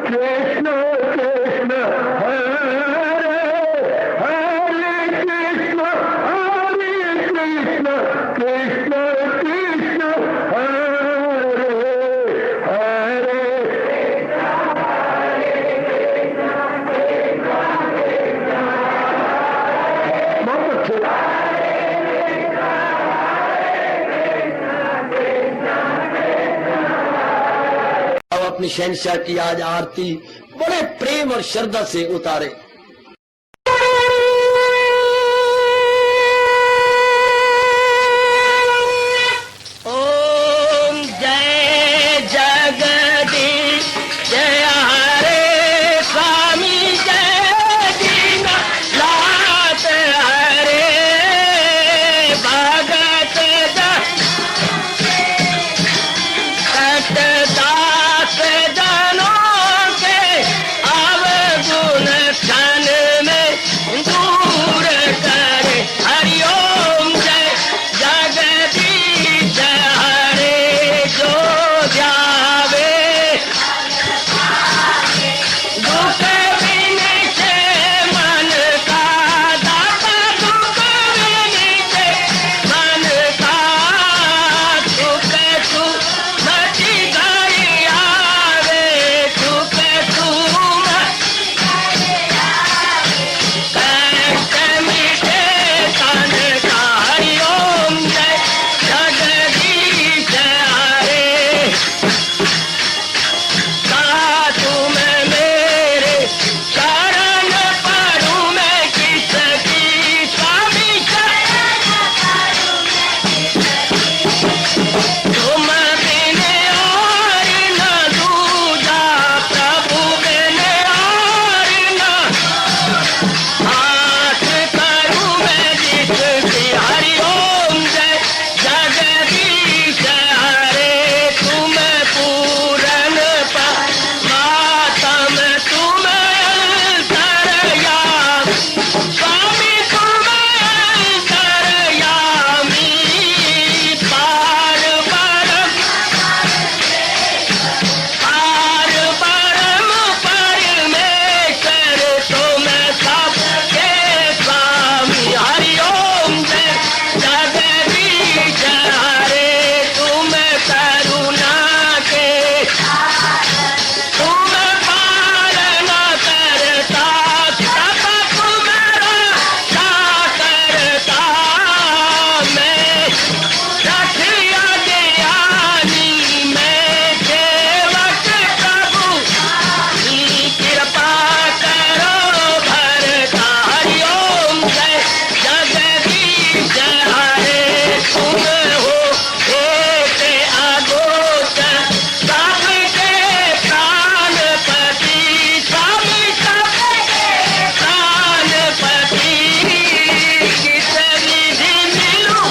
कृष्ण कृष्ण हरे हरे कृष्ण कृष्ण कृष्ण कृष्ण हरे हरे बहुत अच्छे। अब अपनी शहंशाह की आज आरती बड़े प्रेम और श्रद्धा से उतारे। ओम जय जगदीश जय हरे स्वामी जय दीनानाथ हरे भगत दास जनों के अवगुण क्षण में दूर करे। हरिओम जय जगदीश हरे जो ध्यावे दुख विनिचे मन का दाता दुख विनिचे मन का सुख तू मची गई आवे सुख तू कष्ट मिटे तन का। हरिओम जय जगदीश हरे कहा तुम मेरे शरण पड़ूं मैं किसकी स्वामी तुम बिन और न दूजा प्रभु बिन और न हाथ करूं मैं जिसकी। हरिओम जय जगदीश हरे तुम पूरन परमात्म तुम अंतर्यामी स्वामी तुम अंतर्यामी पार परम परमेश्वर तुम सबके स्वामी। हरिओम जय जगदीश हरे तुम करुणा के तुम पालन करता सब तुम्हारा करता मैं रखिया ज्ञानी मैं सेवक प्रभु की कृपा करो भरता। हरिओम जय जगदीश हरे तुम हो एक अगोचर सबके प्राणपति स्वामी सबके प्राणपति किस विधि मिलूं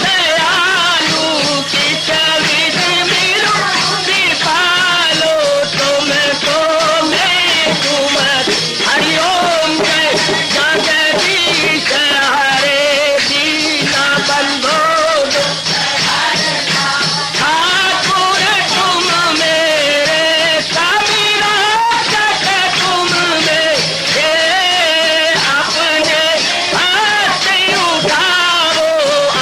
दयालु किस विधि मिलूं कृपालो तुमको मैं तुम। हरिओम जय जगदीश हरे दीना बंधो ठाकुर तुम मेरे स्वामी रक्षक तुम मेरे अपने हाथ उठाओ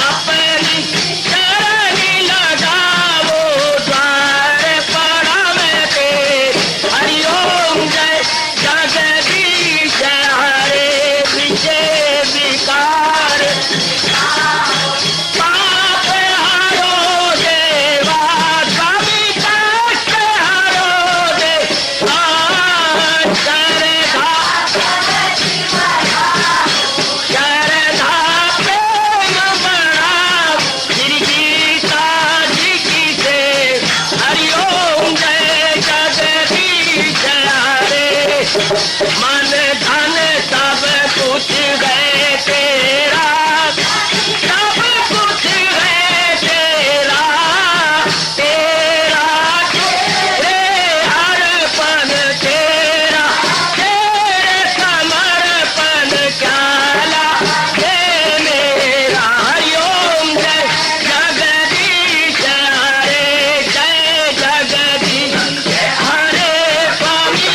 अपनी शरण लगाओ द्वार पड़ा मैं तेरे। हरिओम जय जगदीश हरे विजय विकार पाप हरो देवा स्वामी कष्ट हरो देवा श्रद्धा प्रेम बढ़ाओ श्री गीता जी की से। हरिओम जय जगदीश हरे मन धन सब कुछ है तेरा सब कुछ है तेरा तेरा तेरे अर्पण तेरा तेरे समर्पण क्या लागे मेरा। हरिओम जय जगदीश हरे जय जगदीश हरे स्वामी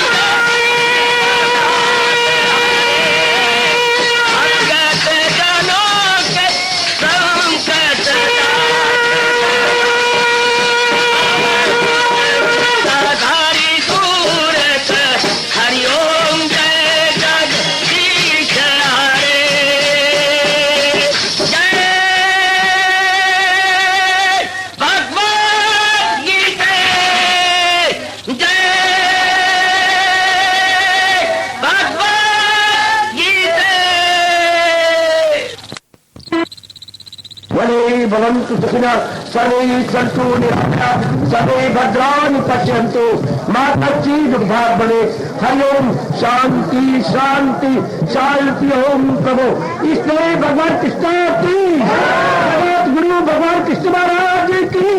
भवन्तु सुखिनः सर्वे सन्तु निरामयाः सर्वे भद्राणि पश्यन्तु मा कश्चित् दुर्भाग् भवेत्। हरि ओम शांति शांति शांति। ओम प्रभु इसलिए भगवान कृष्ण की जगत गुरु भगवान कृष्ण महाराज की।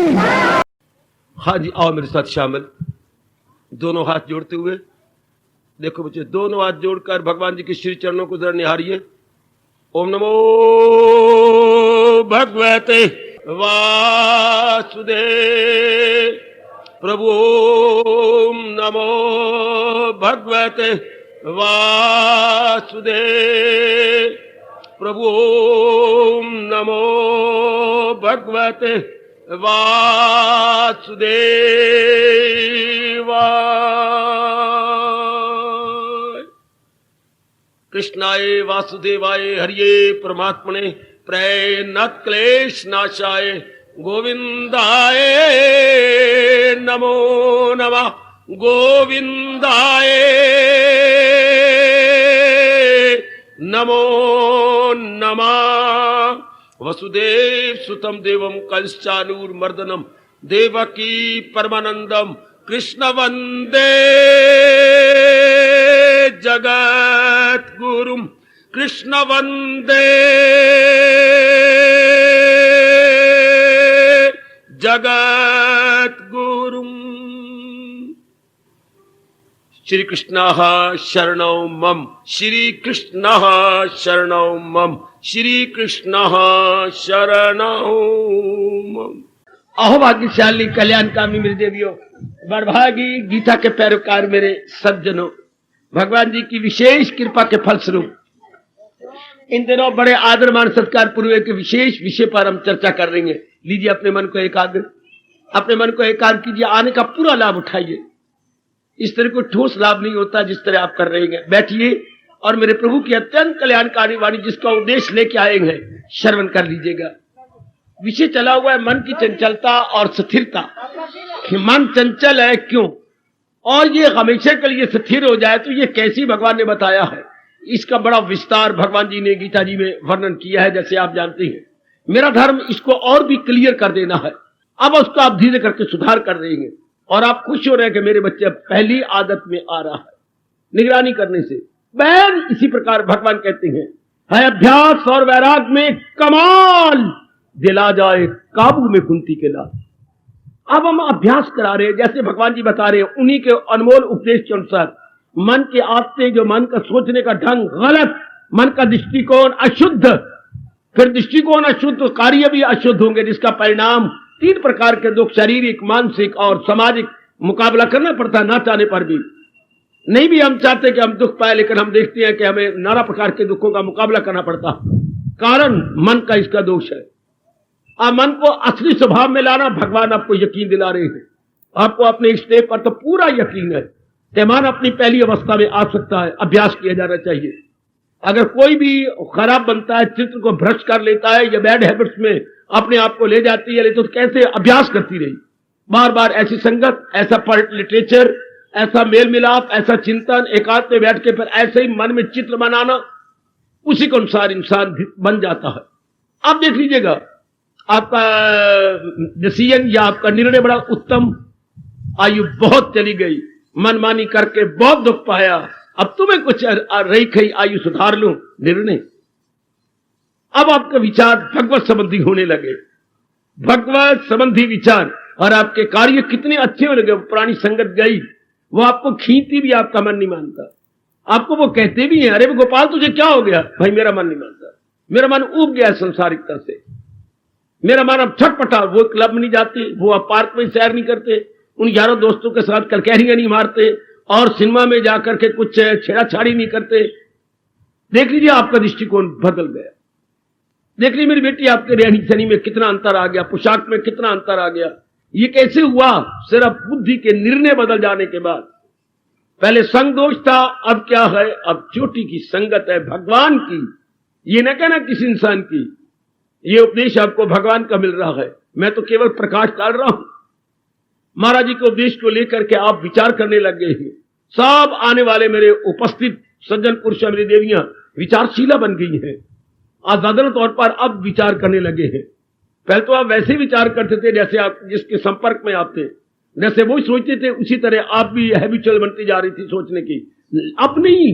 हाँ जी, आओ मेरे साथ शामिल, दोनों हाथ जोड़ते हुए। देखो बच्चे, दोनों हाथ जोड़कर भगवान जी के श्री चरणों को जरा निहारिए। ओम नमो भगवते वासुदेव प्रभु। ओम नमो भगवते वासुदेव प्रभु। ओम नमो भगवते वासुदेवाय। कृष्णाय वासुदेवाय हरिये परमात्मने प्रणत क्लेश नाशाय गोविंदाय नमो नमः। गोविंदाय नमो नमः। वसुदेव सुतम देवम कंसचानूरमर्दनम देवकी परमानंदम कृष्ण वंदे जगत गुरुम। कृष्ण वंदे जगत गुरुम। श्री कृष्ण शरणौ मम। श्री कृष्ण शरणौ मम। श्री कृष्ण शरणौ मम। अहो भाग्यशाली कल्याणकामी मेरी देवियों, बड़भागी गीता के पैरोकार मेरे सज्जनों, भगवान जी की विशेष कृपा के फलस्वरूप इन दिनों बड़े आदर मान सत्कार पूर्वक के विशेष विषय पर हम चर्चा कर रहे हैं। लीजिए अपने मन को एकाग्र, अपने मन को एकाग्र कीजिए, आने का पूरा लाभ उठाइए। इस तरह को ठोस लाभ नहीं होता जिस तरह आप कर रहे हैं। बैठिए और मेरे प्रभु की अत्यंत कल्याणकारी वाणी जिसका उद्देश्य लेके आए हैं श्रवण कर लीजिएगा। विषय चला हुआ है मन की चंचलता और स्थिरता। मन चंचल है क्यों, और ये हमेशा के लिए स्थिर हो जाए तो ये कैसी भगवान ने बताया है। इसका बड़ा विस्तार भगवान जी ने गीता जी में वर्णन किया है, जैसे आप जानते हैं। मेरा धर्म इसको और भी क्लियर कर देना है। अब उसको आप धीरे करके सुधार कर रहे हैं और आप खुश हो रहे हैं कि मेरे बच्चे अब पहली आदत में आ रहा है निगरानी करने से। बहन इसी प्रकार भगवान कहते हैं, है अभ्यास और वैराग में कमाल, दिला जाए काबू में कुंती के लाल। अब हम अभ्यास करा रहे हैं, जैसे भगवान जी बता रहे हैं उन्हीं के अनमोल उपदेश के अनुसार। मन के आते जो मन का सोचने का ढंग गलत, मन का दृष्टिकोण अशुद्ध, फिर दृष्टिकोण अशुद्ध तो कार्य भी अशुद्ध होंगे, जिसका परिणाम 3 प्रकार के दुख, शारीरिक मानसिक और सामाजिक मुकाबला करना पड़ता है। ना चाहने पर भी, नहीं भी हम चाहते कि हम दुख पाए, लेकिन हम देखते हैं कि हमें नाना प्रकार के दुखों का मुकाबला करना पड़ता है। कारण मन का इसका दोष है। आप मन को असली स्वभाव में लाना, भगवान आपको यकीन दिला रहे हैं। आपको अपने स्टेप पर तो पूरा यकीन है कि मन अपनी पहली अवस्था में आ सकता है। अभ्यास किया जाना चाहिए। अगर कोई भी खराब बनता है, चित्र को भ्रष्ट कर लेता है या बैड हैबिट्स में अपने आप को ले जाती है, तो कैसे अभ्यास करती रही, बार बार ऐसी संगत, ऐसा पढ़ लिटरेचर, ऐसा मेल मिलाप, ऐसा चिंतन, एकांत में बैठ के फिर ऐसे ही मन में चित्र बनाना, उसी के अनुसार इंसान बन जाता है। आप देख लीजिएगा, आपका डिसीजन या आपका निर्णय बड़ा उत्तम, आयु बहुत चली गई, मनमानी करके बहुत दुख पाया, अब तुम्हें कुछ रही खई आयु सुधार लो, निर्णय। अब आपका विचार भगवत संबंधी होने लगे, भगवत संबंधी विचार, और आपके कार्य कितने अच्छे होने लगे। पुरानी संगत गई, वो आपको खींचती भी, आपका मन नहीं मानता। आपको वो कहते भी हैं, अरे गोपाल तुझे क्या हो गया? भाई मेरा मन नहीं मानता, मेरा मन उब गया संसारिकता से, मेरा मन अब छटपटा। वो क्लब में नहीं जाते, वो अब पार्क में सैर नहीं करते, उन यारों दोस्तों के साथ कलकहरियां नहीं मारते, और सिनेमा में जाकर के कुछ छेड़ाछाड़ी नहीं करते। देख लीजिए आपका दृष्टिकोण बदल गया। देख लीजिए मेरी बेटी, आपके रहनी सहनी में कितना अंतर आ गया, पोशाक में कितना अंतर आ गया। ये कैसे हुआ? सिर्फ बुद्धि के निर्णय बदल जाने के बाद। पहले संग दोष था, अब क्या है? अब चोटी की संगत है, भगवान की। ये न कहना किसी इंसान की। ये उपदेश आपको भगवान का मिल रहा है, मैं तो केवल प्रकाश डाल रहा हूं। महाराज जी के उपदेश को लेकर के आप विचार करने लग गए हैं। सब आने वाले मेरे उपस्थित सज्जन पुरुष, मेरी देवियां विचारशीला बन गई हैं, आजादन तौर पर अब विचार करने लगे हैं। पहले तो आप वैसे विचार करते थे जैसे आप जिसके संपर्क में आप थे, जैसे वो सोचते थे उसी तरह आप भी हैबिचुअल बनती जा रही थी सोचने की। अब नहीं,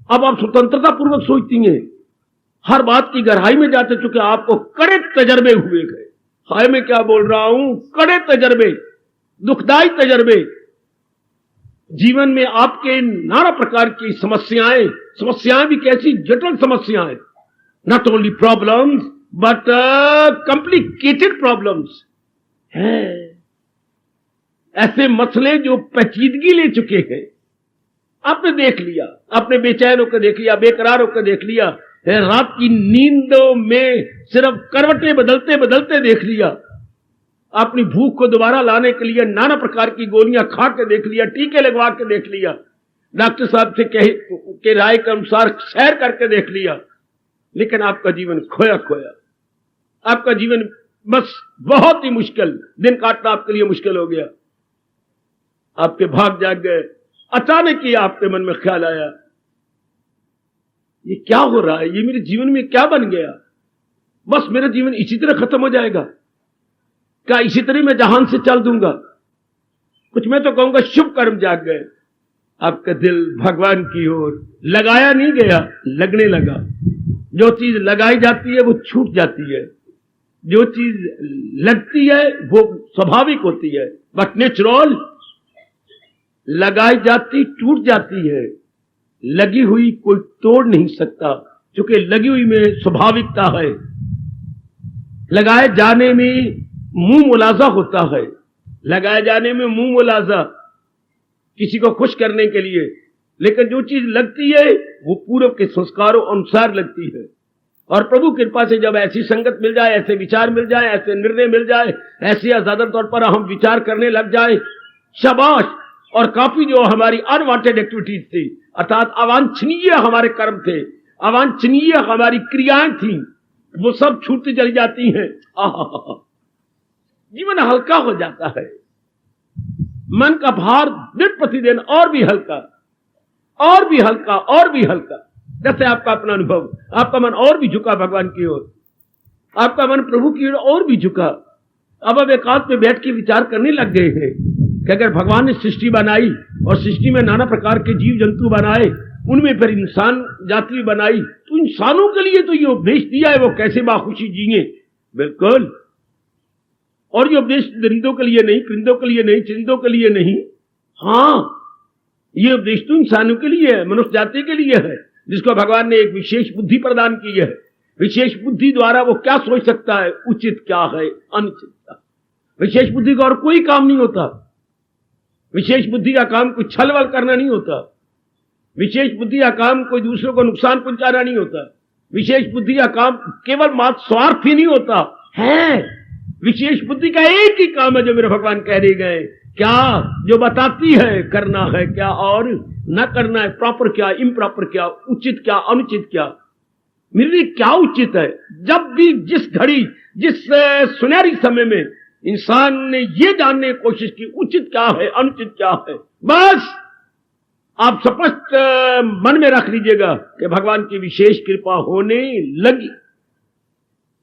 अब आप स्वतंत्रता पूर्वक सोचती हैं, हर बात की गहराई में जाते, चुके आपको कड़े तजर्बे हुए गए। हाय मैं क्या बोल रहा हूं, कड़े तजर्बे, दुखदाई तजर्बे। जीवन में आपके नाना प्रकार की समस्याएं भी कैसी जटिल समस्याएं, not only problems but complicated problems हैं। ऐसे मसले जो पेचीदगी ले चुके हैं, आपने देख लिया, आपने बेचैन होकर देख लिया, बेकरार होकर देख लिया, रात की नींदों में सिर्फ करवटें बदलते बदलते देख लिया, अपनी भूख को दोबारा लाने के लिए नाना प्रकार की गोलियां खा के देख लिया, टीके लगवा के देख लिया, डॉक्टर साहब से के राय के अनुसार सैर करके देख लिया, लेकिन आपका जीवन खोया खोया। आपका जीवन बस बहुत ही मुश्किल, दिन काटना आपके लिए मुश्किल हो गया। आपके भाग जाग गए। अचानक ही आपके मन में ख्याल आया, ये क्या हो रहा है, ये मेरे जीवन में क्या बन गया, बस मेरा जीवन इसी तरह खत्म हो जाएगा क्या, इसी तरह मैं जहान से चल दूंगा। कुछ मैं तो कहूंगा शुभ कर्म जाग गए। आपका दिल भगवान की ओर लगाया नहीं गया, लगने लगा। जो चीज लगाई जाती है वो छूट जाती है, जो चीज लगती है वो स्वाभाविक होती है, बट नेचुरल लगाई जाती टूट जाती है, लगी हुई कोई तोड़ नहीं सकता, क्योंकि लगी हुई में स्वाभाविकता है। लगाए जाने में मुंह मुलाजा होता है, लगाए जाने में मुंह मुलाजा किसी को खुश करने के लिए, लेकिन जो चीज लगती है वो पूर्व के संस्कारों अनुसार लगती है। और प्रभु कृपा से जब ऐसी संगत मिल जाए, ऐसे विचार मिल जाए, ऐसे निर्णय मिल जाए, ऐसे ज्यादा तौर पर हम विचार करने लग जाए, शाबाश। और काफी जो हमारी अनवांटेड एक्टिविटीज थी, अर्थात अवांछनीय हमारे कर्म थे, अवांछनीय हमारी क्रियाएं थी, वो सब छूटती चली जाती हैं। जीवन हल्का हो जाता है, मन का भार दिन प्रतिदिन और भी हल्का, और भी हल्का, और भी हल्का। जैसे आपका अपना अनुभव, आपका मन और भी झुका भगवान की ओर, आपका मन प्रभु की ओर और भी झुका। अब आप एकांत में बैठ के विचार करने लग गए हैं कि अगर भगवान ने सृष्टि बनाई और सृष्टि में नाना प्रकार के जीव जंतु बनाए, उनमें फिर इंसान जाति बनाई, तो इंसानों के लिए तो ये उपदेश दिया है वो कैसे बाखुशी जिए। बिल्कुल। और ये उपदेश दरिंदों के लिए नहीं, परिंदों के लिए नहीं, चरिंदों के लिए नहीं, हाँ ये उपदेश तो इंसानों के लिए है, मनुष्य जाति के लिए है, जिसको भगवान ने एक विशेष बुद्धि प्रदान की है। विशेष बुद्धि द्वारा वो क्या सोच सकता है, उचित क्या है, अनुचित क्या। विशेष बुद्धि का और कोई काम नहीं होता। विशेष बुद्धि का काम कोई छलवल करना नहीं होता। विशेष बुद्धि का काम कोई दूसरों को नुकसान पहुंचाना नहीं होता। विशेष बुद्धि का काम केवल मात्र स्वार्थ ही नहीं होता है। विशेष बुद्धि का एक ही काम है जो मेरे भगवान कह रहे गए, क्या, जो बताती है करना है क्या और न करना है, प्रॉपर क्या, इम्प्रॉपर क्या, उचित क्या, अनुचित क्या। मेरे लिए क्या उचित है। जब भी जिस घड़ी, जिस सुनहरी समय में इंसान ने ये जानने की कोशिश की उचित क्या है, अनुचित क्या है, बस आप स्पष्ट मन में रख लीजिएगा कि भगवान की विशेष कृपा होने लगी,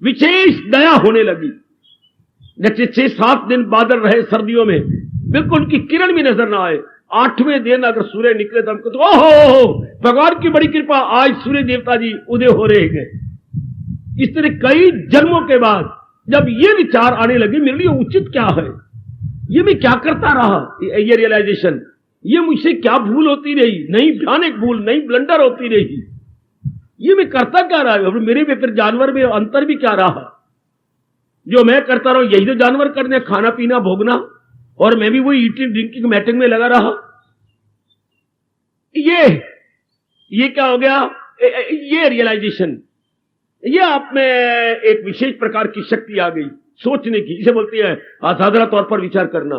विशेष दया होने लगी। जैसे 6-7 दिन बादल रहे सर्दियों में, बिल्कुल उनकी किरण भी नजर ना आए, 8वें दिन अगर सूर्य निकले तो हमको तो ओहो भगवान की बड़ी कृपा, आज सूर्य देवता जी उदय हो रहे हैं। इस तरह कई जन्मों के बाद जब ये विचार आने लगे मेरे लिए उचित क्या है, ये मैं क्या करता रहा, ये रियलाइजेशन, ये मुझसे क्या भूल होती रही, नहीं भयानक भूल, नहीं ब्लंडर होती रही, ये मैं करता क्या रहा, और मेरे में फिर जानवर में अंतर भी क्या रहा। जो मैं करता रहा यही तो जानवर करने, खाना पीना भोगना, और मैं भी वही ईटिंग ड्रिंकिंग मैटिंग में लगा रहा। ये क्या हो गया, ये रियलाइजेशन, ये आप में एक विशेष प्रकार की शक्ति आ गई सोचने की, जिसे बोलती है असाधारण तौर पर विचार करना।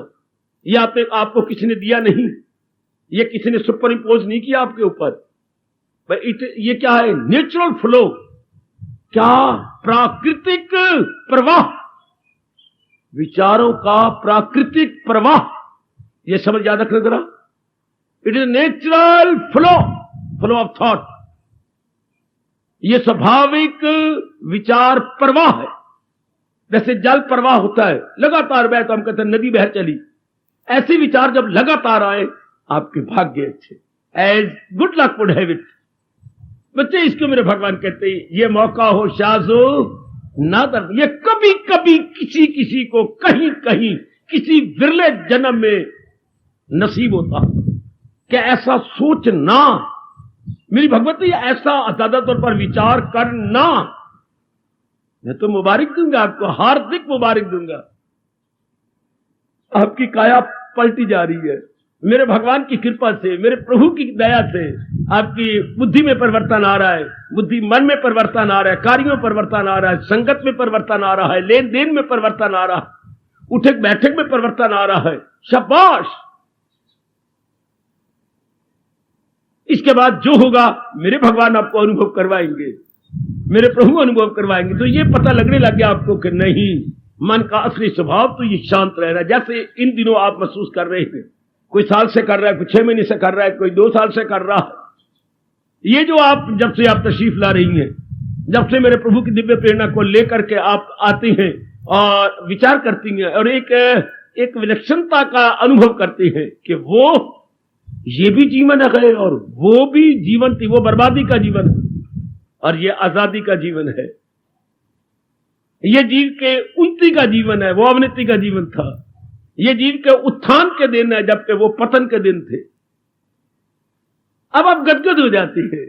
ये आपको किसी ने दिया नहीं, ये किसी ने सुपर इम्पोज नहीं किया आपके ऊपर। ये क्या है, नेचुरल फ्लो, क्या प्राकृतिक प्रवाह, विचारों का प्राकृतिक प्रवाह। ये समझ याद रखना जरा, it is natural flow of thought. ये स्वाभाविक विचार प्रवाह है। जैसे जल प्रवाह होता है, लगातार बह, तो हम कहते हैं नदी बह चली। ऐसे विचार जब लगातार आए, आपके भाग्य अच्छे, as good luck would have it. बच्चे, इसको मेरे भगवान कहते हैं, ये मौका हो शाजो नादर। ये कभी कभी किसी किसी को कहीं कहीं किसी विरले जन्म में नसीब होता कि ऐसा सोचना, मेरी भगवती ऐसा ज्यादा तौर पर विचार करना। मैं तो मुबारक दूंगा आपको, हार्दिक मुबारक दूंगा। आपकी काया पलटी जा रही है मेरे भगवान की कृपा से, मेरे प्रभु की दया से। आपकी बुद्धि में परिवर्तन आ रहा है, बुद्धि मन में परिवर्तन आ रहा है, कार्यों में परिवर्तन आ रहा है, संगत में परिवर्तन आ रहा है, लेन देन में परिवर्तन आ रहा है, उठक बैठक में परिवर्तन आ रहा है। शाबाश। इसके बाद जो होगा मेरे भगवान आपको अनुभव करवाएंगे, मेरे प्रभु अनुभव करवाएंगे। तो ये पता लगने लग गया आपको कि नहीं, मन का असली स्वभाव तो ये शांत रह रहा है। जैसे इन दिनों आप महसूस कर रहे हैं, कोई साल से कर रहा है, कोई 6 महीने से कर रहा है, कोई 2 साल से कर रहा है। ये जो आप जब से आप तशरीफ ला रही हैं, जब से मेरे प्रभु की दिव्य प्रेरणा को लेकर के आप आती हैं और विचार करती हैं और एक विलक्षणता का अनुभव करती हैं कि वो ये भी जीवन है और वो भी जीवन थी, वो बर्बादी का जीवन है और ये आजादी का जीवन है। ये जीव के उन्नति का जीवन है, वो अवनति का जीवन था। ये जीव के उत्थान के दिन है, जबकि वो पतन के दिन थे। अब आप गदगद हो जाती है।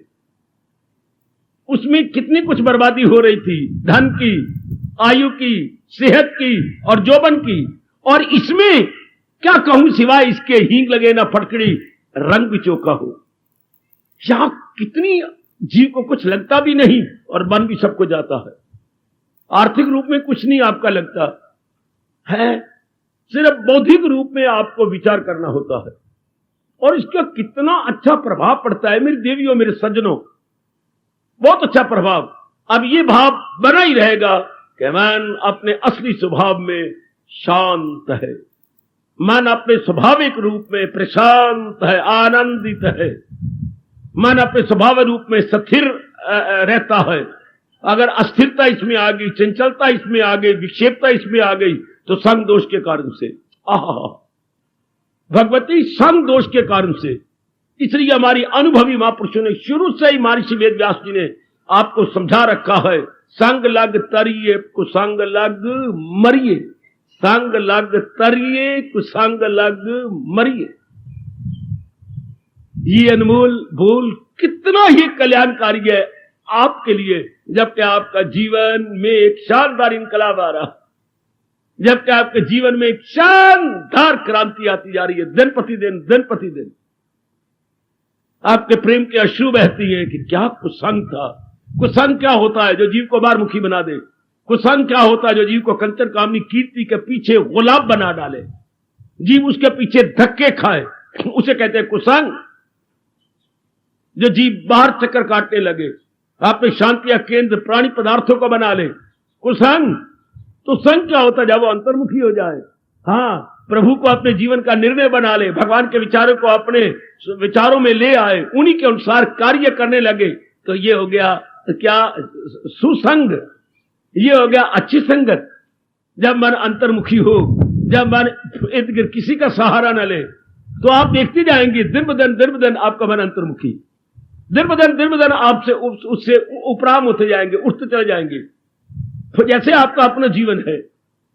उसमें कितनी कुछ बर्बादी हो रही थी, धन की, आयु की, सेहत की और जोबन की। और इसमें क्या कहूं सिवाय इसके, हींग लगे ना फटकड़ी, रंग भी चोखा हो। यहां कितनी जीव को कुछ लगता भी नहीं और बन भी सबको जाता है। आर्थिक रूप में कुछ नहीं आपका लगता है, सिर्फ बौद्धिक रूप में आपको विचार करना होता है। और इसका कितना अच्छा प्रभाव पड़ता है मेरी देवियों, मेरे सज्जनों, बहुत अच्छा प्रभाव। अब ये भाव बना ही रहेगा कि मन अपने असली स्वभाव में शांत है, मन अपने स्वाभाविक रूप में प्रशांत है, आनंदित है, मन अपने स्वभाव रूप में स्थिर रहता है। अगर अस्थिरता इसमें आ गई, चंचलता इसमें आ गई, विक्षेपता इसमें आ गई, तो संग दोष के कारण से, भगवती, संग दोष के कारण से। इसलिए हमारी अनुभवी महापुरुषों ने शुरू से ही महर्षि वेद व्यास जी ने आपको समझा रखा है, संग लग तरिए कुसंग लग मरिए, संग लग तरिए कुसंग लग मरिए। ये अनमोल बोल कितना ही कल्याणकारी है आपके लिए, जबकि आपका जीवन में एक शानदार इनकलाब आ रहा, जबकि आपके जीवन में एक शानदार क्रांति आती जा रही है, दिन प्रतिदिन, दिन प्रतिदिन। आपके प्रेम के अश्रु बहती हैं कि क्या कुसंग था। कुसंग क्या होता है? जो जीव को बारमुखी बना दे। कुसंग क्या होता है? जो जीव को कंचन कामनी कीर्ति के पीछे गुलाब बना डाले, जीव उसके पीछे धक्के खाए, उसे कहते हैं कुसंग। जो जीव बाहर चक्कर काटने लगे, अपने शांति या केंद्र प्राणी पदार्थों को बना ले, कुसंग। तो संग क्या होता है? जब वो अंतर्मुखी हो जाए, हाँ, प्रभु को अपने जीवन का निर्णय बना ले, भगवान के विचारों को अपने विचारों में ले आए, उन्हीं के अनुसार कार्य करने लगे, तो ये हो गया क्या? सुसंग। ये हो गया अच्छी संगत। जब मन अंतर्मुखी हो, जब मन इर्द गिर्द किसी का सहारा न ले, तो आप देखते जाएंगे दिन ब दिन आपका मन अंतर्मुखी, दिन ब दिन आपसे उससे उपराम होते जाएंगे, उठते चले जाएंगे, तो जैसे आपका अपना जीवन है।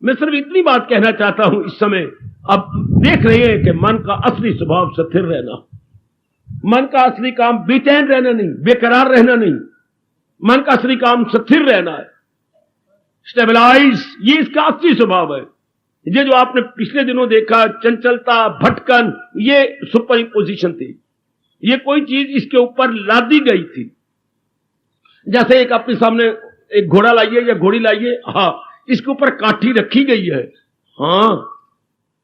मैं सिर्फ इतनी बात कहना चाहता हूं इस समय। अब देख रहे हैं कि मन का असली स्वभाव स्थिर रहना, मन का असली काम बेचैन रहना नहीं, बेकरार रहना नहीं, मन का असली काम स्थिर रहना है, स्टेबलाइज। ये इसका असली स्वभाव है। ये जो आपने पिछले दिनों देखा, चंचलता, भटकन, ये सुपर इम्पोजिशन थी। ये कोई चीज इसके ऊपर लादी गई थी। जैसे एक अपने सामने एक घोड़ा लाइए या घोड़ी लाइए, हाँ, इसके ऊपर काठी रखी गई है, हाँ,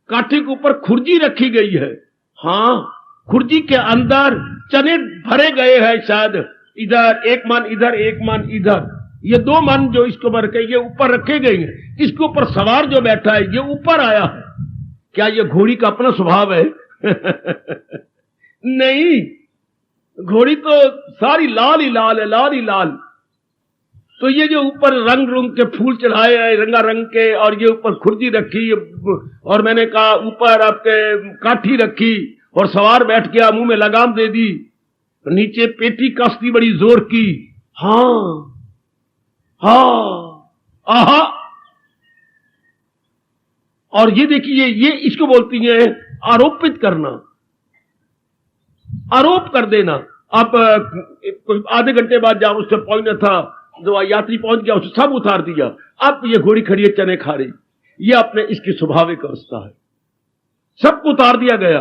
काठी के ऊपर खुर्जी रखी गई है, हाँ, खुर्जी के अंदर चने भरे गए हैं, शायद इधर एक मन, इधर एक मन, इधर ये 2 मन जो इसके ऊपर रखे, ये ऊपर रखे गए हैं। इसके ऊपर सवार जो बैठा है, ये ऊपर आया है। क्या ये घोड़ी का अपना स्वभाव है? नहीं, घोड़ी तो सारी लाल ही लाल है, लाल ही लाल। तो ये जो ऊपर रंग रंग के फूल चढ़ाए हैं रंगारंग के, और ये ऊपर खुर्जी रखी, और मैंने कहा ऊपर आपके काठी रखी, और सवार बैठ गया, मुंह में लगाम दे दी, नीचे पेटी कसती बड़ी जोर की, हाँ हाँ आहा। और ये देखिए, ये इसको बोलती है आरोपित करना, आरोप कर देना। आप आधे घंटे बाद जहां उससे पहुंचना था, जो यात्री पहुंच गया उसे सब उतार दिया, अब ये घोड़ी खड़ी है चने खा रही, ये अपने इसकी स्वाभाविक अवस्था है, सबको उतार दिया गया।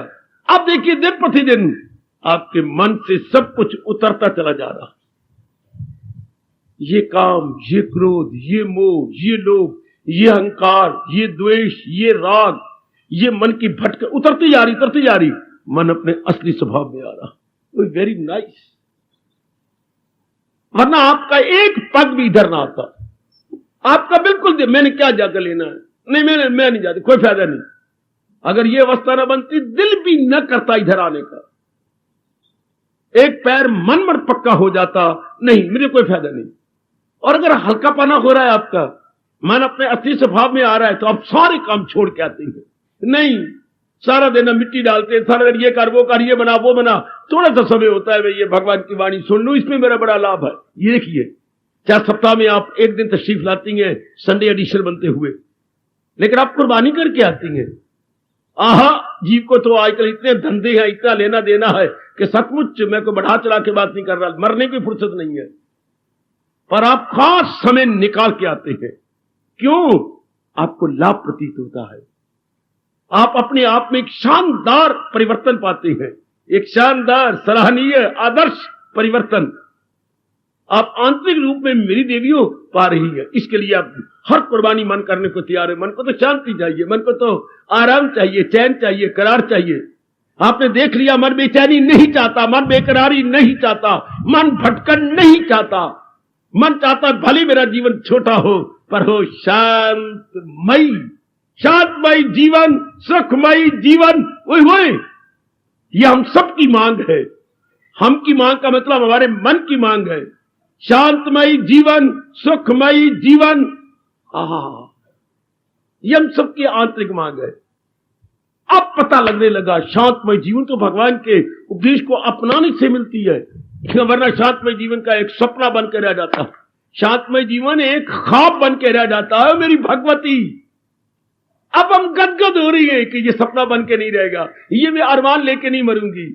अब देखिए दिन प्रतिदिन आपके मन से सब कुछ उतरता चला जा रहा, ये काम, ये क्रोध, ये मोह, ये लोभ, ये अहंकार, ये द्वेष, ये राग, ये मन की भटक उतरती जा रही, मन अपने असली स्वभाव में आ रहा। Very nice. वरना आपका एक पग भी इधर ना आता, आपका बिल्कुल मैंने क्या जाकर लेना है, नहीं मैं नहीं जाती, कोई फायदा नहीं। अगर ये अवस्था न बनती, दिल भी न करता इधर आने का, एक पैर मन पक्का हो जाता, नहीं मुझे कोई फायदा नहीं। और अगर हल्कापना हो रहा है, आपका मन अपने असली स्वभाव में आ रहा है, तो आप सारे काम छोड़ के आते हैं। नहीं, सारा दिन मिट्टी डालते हैं, सारा दिन ये कर वो कर, ये बना वो बना, थोड़ा सा समय होता है भाई ये भगवान की वाणी सुन लूं, इसमें मेरा बड़ा लाभ है। ये देखिए 4 सप्ताह में आप एक दिन तशरीफ लाती हैं, संडे एडिशन बनते हुए, लेकिन आप कुर्बानी करके आती हैं। आहा, जीव को तो आजकल इतने धंधे हैं, इतना लेना देना है कि सचमुच मैं को बढ़ा चढ़ा के बात नहीं कर रहा, मरने की फुर्सत नहीं है, पर आप खास समय निकाल के आते हैं। क्यों? आपको लाभ प्रतीत होता है, आप अपने आप में एक शानदार परिवर्तन पाते हैं, एक शानदार सराहनीय आदर्श परिवर्तन आप आंतरिक रूप में मेरी देवियों पा रही है। इसके लिए आप हर कुर्बानी मन करने को तैयार है। मन को तो शांति चाहिए, मन को तो आराम चाहिए, चैन चाहिए, करार चाहिए। आपने देख लिया, मन बेचैनी नहीं चाहता, मन बेकरारी नहीं चाहता, मन भटकन नहीं चाहता, मन चाहता भले मेरा जीवन छोटा हो पर हो शांतमयी, शांतमयी जीवन, सुखमयी जीवन। ओए ये हम सबकी मांग है। हम की मांग का मतलब हमारे मन की मांग है। शांतमयी जीवन, सुखमयी जीवन, ये हम सबकी आंतरिक मांग है। अब पता लगने लगा शांतमय जीवन तो भगवान के उपदेश को अपनाने से मिलती है, वरना शांतमय जीवन का एक सपना बन के रह जाता, शांतमय जीवन एक ख्वाब बन के रह जाता है। मेरी भगवती, अब हम गदगद हो रही है कि ये सपना बन के नहीं रहेगा, ये मैं अरमान लेके नहीं मरूंगी,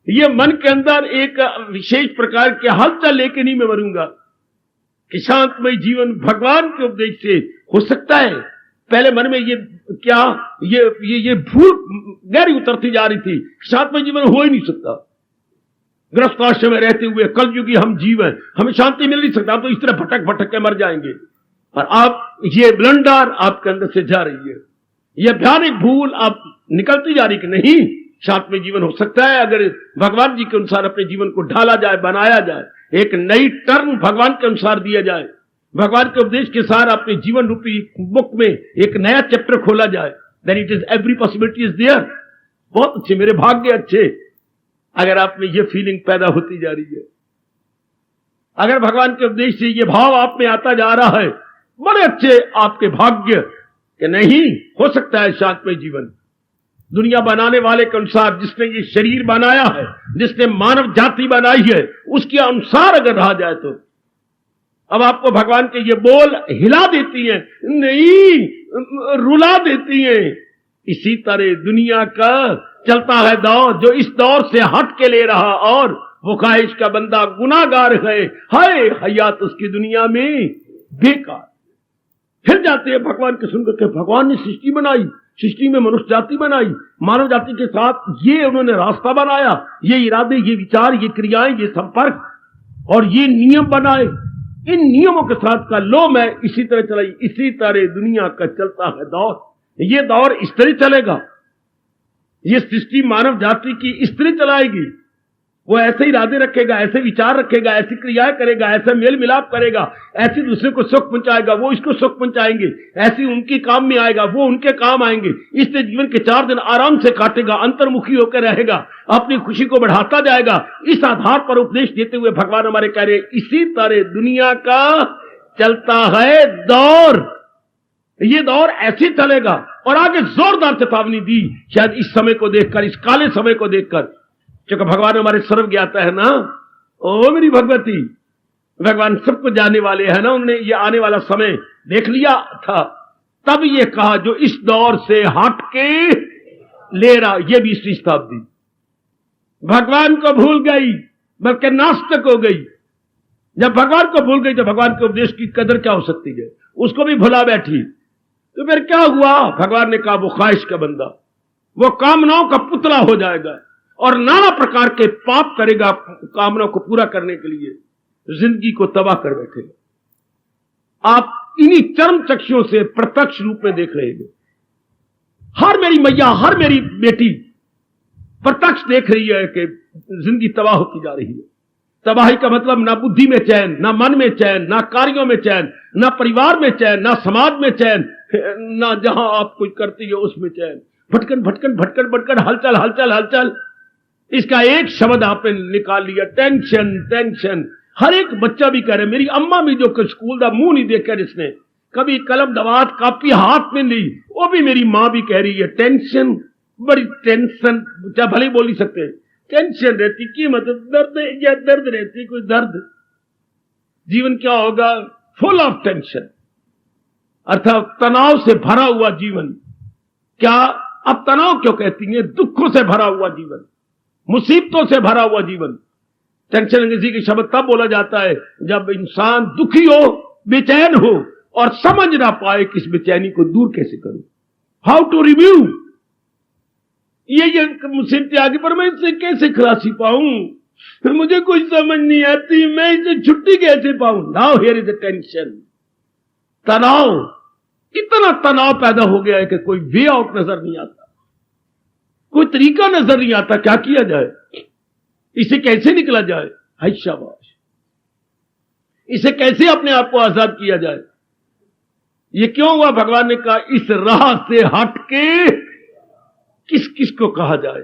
ये मन के अंदर एक विशेष प्रकार के हलचल लेके नहीं मैं मरूंगा कि शांतमय जीवन भगवान के उपदेश से हो सकता है। पहले मन में ये क्या ये भूल गहरी उतरती जा रही थी, शांतमय जीवन हो ही नहीं सकता। गृहस्थाश्रम में रहते हुए कलयुगी हम जीव हैं, हमें शांति मिल नहीं सकता, तो इस तरह भटक भटक के मर जाएंगे। और आप ये ब्लंडर आपके अंदर से जा रही है, यह भयानक भूल आप निकलती जा रही कि नहीं, शांतमय जीवन हो सकता है अगर भगवान जी के अनुसार अपने जीवन को ढाला जाए, बनाया जाए, एक नई टर्न भगवान के अनुसार दिया जाए, भगवान के उपदेश के साथ अपने जीवन रूपी बुक में एक नया चैप्टर खोला जाए, then it is every possibility is there. बहुत अच्छे, मेरे भाग्य अच्छे, अगर आप में ये फीलिंग पैदा होती जा रही है, अगर भगवान के उपदेश से ये भाव आप में आता जा रहा है, बड़े अच्छे आपके भाग्य कि नहीं हो सकता है शांतमय जीवन। दुनिया बनाने वाले के अनुसार, जिसने ये शरीर बनाया है, जिसने मानव जाति बनाई है, उसके अनुसार अगर रहा जाए तो अब आपको भगवान के ये बोल हिला देती हैं, नहीं रुला देती हैं। इसी तरह दुनिया का चलता है दौर, जो इस दौर से हट के ले रहा, और वो ख्वाहिश का बंदा गुनाहगार है, हाय हयात उसकी दुनिया में बेकार। फिर जाते हैं भगवान के सुनकर के, भगवान ने सृष्टि बनाई, सृष्टि में मनुष्य जाति बनाई, मानव जाति के साथ ये उन्होंने रास्ता बनाया, ये इरादे, ये विचार, ये क्रियाएं, ये संपर्क और ये नियम बनाए। इन नियमों के साथ का लो मैं इसी तरह चलाई, इसी तरह दुनिया का चलता है दौर, ये दौर इस तरह चलेगा, ये सृष्टि मानव जाति की इस तरह चलाएगी। वो ऐसे ही इरादे रखेगा, ऐसे विचार रखेगा, ऐसी क्रियाएं करेगा, ऐसा मेल मिलाप करेगा, ऐसे दूसरे को सुख पहुंचाएगा, वो इसको सुख पहुंचाएंगे, ऐसी उनके काम में आएगा, वो उनके काम आएंगे। इससे जीवन के 4 दिन आराम से काटेगा, अंतर्मुखी होकर रहेगा, अपनी खुशी को बढ़ाता जाएगा। इस आधार पर उपदेश देते हुए भगवान हमारे कह रहे, इसी तरह दुनिया का चलता है दौर, ये दौर ऐसे चलेगा। और आगे जोरदार चेतावनी दी, शायद इस समय को देखकर, इस काले समय को देखकर, क्योंकि भगवान हमारे सर्व ज्ञाता है ना। ओ मेरी भगवती, भगवान सबको जानने वाले हैं ना, उन्होंने ये आने वाला समय देख लिया था, तब ये कहा जो इस दौर से हट के ले रहा। ये 20वीं शताब्दी भगवान को भूल गई, बल्कि नास्तिक हो गई। जब भगवान को भूल गई तो भगवान के उपदेश की कदर क्या हो सकती है, उसको भी भुला बैठी। तो फिर क्या हुआ? भगवान ने कहा वो ख्वाहिश का बंदा, वो कामनाओं का पुतला हो जाएगा और नाना प्रकार के पाप करेगा कामनाओं को पूरा करने के लिए, जिंदगी को तबाह कर बैठेगा। आप इन्हीं चरम चक्षुओं से प्रत्यक्ष रूप में देख रहे हैं। हर मेरी मैया, हर मेरी बेटी प्रत्यक्ष देख रही है कि जिंदगी तबाह होती जा रही है। तबाही का मतलब ना बुद्धि में चैन, ना मन में चैन, ना कार्यों में चैन, ना परिवार में चैन, ना समाज में चैन, ना जहां आप कुछ करती हो उसमें चैन। भटकन भटकन भटकन भटकन, हलचल हलचल हलचल। इसका एक शब्द आपने निकाल लिया, टेंशन टेंशन। हर एक बच्चा भी कह रहे, मेरी अम्मा भी जो स्कूल का मुंह नहीं देखा जिसने कभी कलम दवात कापी हाथ में ली, वो भी मेरी मां भी कह रही है टेंशन, बड़ी टेंशन। क्या भले ही बोल नहीं सकते, टेंशन रहती की मतलब दर्द या दर्द रहती, कोई दर्द। जीवन क्या होगा? फुल ऑफ टेंशन, अर्थात तनाव से भरा हुआ जीवन। क्या अब तनाव क्यों कहती है? दुखों से भरा हुआ जीवन, मुसीबतों से भरा हुआ जीवन। टेंशन अंग्रेजी की शब्द तब बोला जाता है जब इंसान दुखी हो, बेचैन हो और समझ ना पाए कि इस बेचैनी को दूर कैसे करूं, हाउ टू रिव्यू। ये मुसीबतें आगे, पर मैं इससे कैसे खलासी पाऊं, फिर मुझे कुछ समझ नहीं आती, मैं इससे छुट्टी कैसे पाऊं। Now here is the tension, तनाव। इतना तनाव पैदा हो गया है कि कोई वे आउट नजर नहीं आता, कोई तरीका नजर नहीं आता, क्या किया जाए, इसे कैसे निकला जाए। हाय शाबाश, इसे कैसे अपने आप को आजाद किया जाए। ये क्यों हुआ? भगवान ने कहा इस राह से हट के किस किस को कहा जाए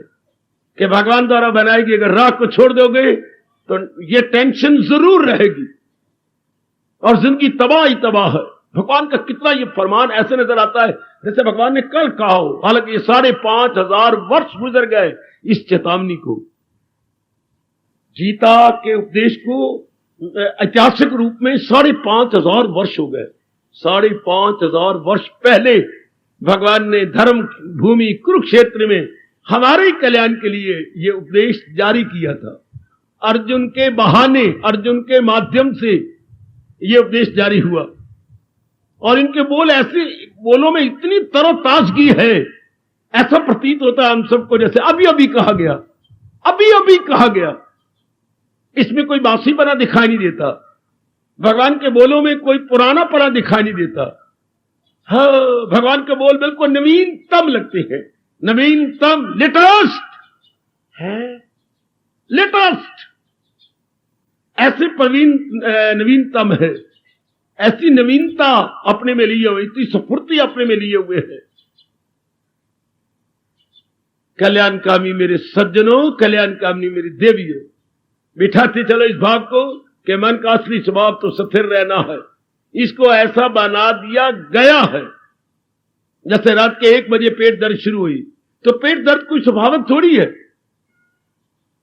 कि भगवान द्वारा बनाएगी। अगर राह को छोड़ दोगे तो ये टेंशन जरूर रहेगी और जिंदगी तबाह ही तबाह है। भगवान का कितना ये फरमान ऐसे नजर आता है जैसे भगवान ने कल कहा हो, हालांकि ये 5,500 वर्ष गुजर गए इस चेतावनी को, गीता के उपदेश को ऐतिहासिक रूप में 5,500 वर्ष हो गए। 5,500 वर्ष पहले भगवान ने धर्म भूमि कुरुक्षेत्र में हमारे कल्याण के लिए यह उपदेश जारी किया था। अर्जुन के बहाने, अर्जुन के माध्यम से यह उपदेश जारी हुआ और इनके बोल ऐसे, बोलों में इतनी तरोताजगी है, ऐसा प्रतीत होता है हम सबको जैसे अभी अभी कहा गया, अभी अभी कहा गया। इसमें कोई बासीपना दिखाई नहीं देता, भगवान के बोलों में कोई पुरानापना दिखाई नहीं देता। हाँ, भगवान के बोल बिल्कुल नवीनतम लगते हैं, नवीनतम, लेटेस्ट है, लेटेस्ट। ऐसे नवीनतम है, ऐसी नवीनता अपने में लिए हुए, इतनी स्फूर्ति अपने में लिए हुए है। कल्याणकामी मेरे सज्जनों, कल्याणकामी मेरी देवियों, बिठाते चलो इस भाव को कि मन का असली स्वभाव तो स्थिर रहना है। इसको ऐसा बना दिया गया है जैसे रात के 1 बजे पेट दर्द शुरू हुई तो पेट दर्द कोई स्वाभाविक थोड़ी है।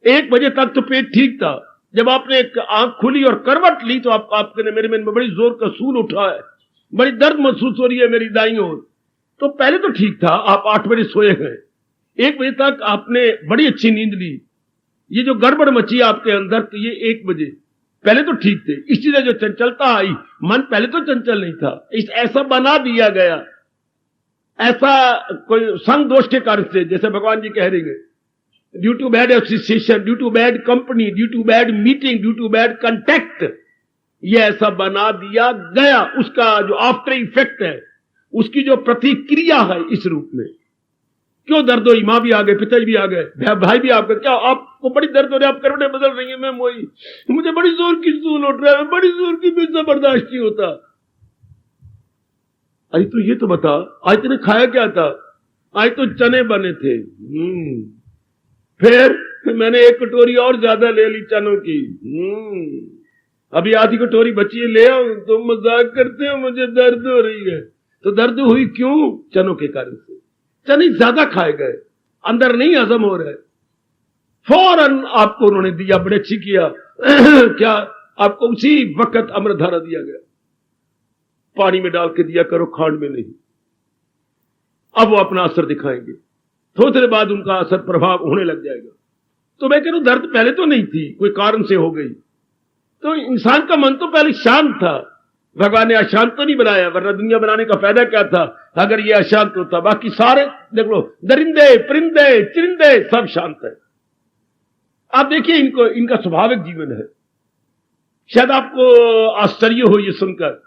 1 बजे तक तो पेट ठीक था, जब आपने एक आंख खुली और करवट ली तो आपने मेरे मन में बड़ी जोर का सूल उठा है, बड़ी दर्द महसूस हो रही है मेरी दाईं ओर। तो पहले तो ठीक था, आप 8 बजे सोए हैं, 1 बजे तक आपने बड़ी अच्छी नींद ली। ये जो गड़बड़ मची आपके अंदर, तो ये 1 बजे पहले तो ठीक थे। इसी से जो चंचलता आई, मन पहले तो चंचल नहीं था, ऐसा बना दिया गया, ऐसा कोई संग दोष के कारण से, जैसे भगवान जी कह रहे हैं, due to bad association, due to bad company, due to bad meeting, due to bad contact, ये ऐसा बना दिया गया। उसका जो आफ्टर इफेक्ट है, उसकी जो प्रतिक्रिया है इस रूप में। क्यों दर्द हो? मां भी आ गए, पिताजी भी आ गए, भाई भी आ गए। क्या आपको बड़ी दर्द हो रही है? आप करवटें बदल रही है, मैं मोई, मुझे बड़ी जोर की सूल उठ रहा है, बड़ी जोर की मुझसे बर्दाश्त नहीं होता। अरे तो ये तो बता, आज तूने खाया क्या था? आज तो चने बने थे। फिर मैंने 1 कटोरी और ज्यादा ले ली चनों की। अभी आधी कटोरी बची है, ले आओ। तो मजाक करते हो, मुझे दर्द हो रही है। तो दर्द हुई क्यों? चनों के कारण से। चने ज्यादा खाए गए, अंदर नहीं हजम हो रहे। फौरन आपको उन्होंने दिया, बड़े अच्छी किया। क्या आपको उसी वक्त अमृतधारा दिया गया, पानी में डाल के दिया करो, खांड में नहीं। अब वो अपना असर दिखाएंगे, थोड़ी देर बाद उनका असर प्रभाव होने लग जाएगा। तो मैं कह रहा हूं दर्द पहले तो नहीं थी, कोई कारण से हो गई। तो इंसान का मन तो पहले शांत था, भगवान ने अशांत तो नहीं बनाया, वरना दुनिया बनाने का फायदा क्या था अगर ये अशांत होता। बाकी सारे देख लो, दरिंदे, परिंदे, चिरिंदे सब शांत है। आप देखिए इनको, इनका स्वाभाविक जीवन है। शायद आपको आश्चर्य हो ये सुनकर,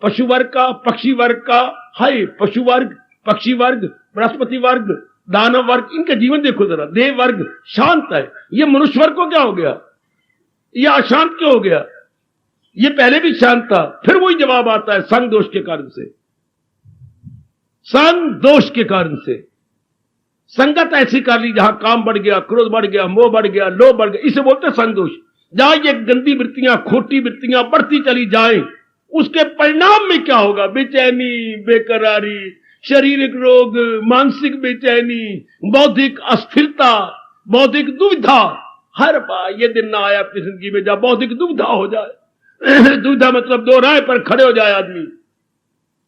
पशु वर्ग का, पक्षी वर्ग का, हाय पशु वर्ग, पक्षी वर्ग, बृहस्पति वर्ग, दानव वर्ग, इनका जीवन देखो जरा। देव वर्ग शांत है, ये मनुष्य वर्ग को क्या हो गया? ये अशांत क्यों हो गया? ये पहले भी शांत था। फिर वही जवाब आता है, संग दोष के कारण से। संग दोष के कारण से संगत ऐसी कर ली जहां काम बढ़ गया, क्रोध बढ़ गया, मोह बढ़ गया, लोभ बढ़ गया, इसे बोलते हैं संग दोष। जहां ये गंदी वृत्तियां, खोटी वृत्तियां बढ़ती चली जाएं, उसके परिणाम में क्या होगा? बेचैनी, बेकरारी, शारीरिक रोग, मानसिक बेचैनी, बौद्धिक अस्थिरता, बौद्धिक दुविधा। हर बार ये दिन ना आया अपनी जिंदगी में जहां बौद्धिक दुविधा हो जाए। दुविधा मतलब दो राह पर खड़े हो जाए आदमी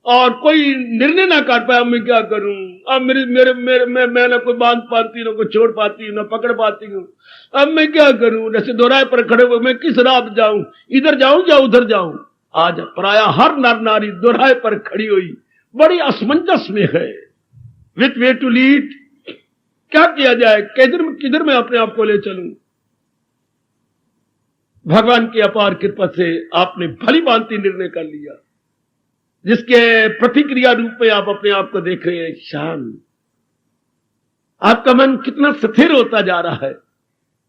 और कोई निर्णय ना कर पाया, मैं क्या करूं अब? मेरे मेरे मेरे मैं ना कोई बांध पाती, ना कोई छोड़ पाती, ना पकड़ पाती हूं। अब मैं क्या करूं? जैसे दो राह पर खड़े हुए, मैं किस राह पर जाऊं? इधर जाऊं या उधर जाऊं? आज प्राय हर नर नारी दो राह पर खड़ी हुई, बड़ी असमंजस में है। विथ वे टू लीड, क्या किया जाए? किधर मैं अपने आप को ले चलूं? भगवान की अपार कृपा से आपने भली भांति निर्णय कर लिया, जिसके प्रतिक्रिया रूप में आप अपने आप को देख रहे हैं शांत। आपका मन कितना स्थिर होता जा रहा है।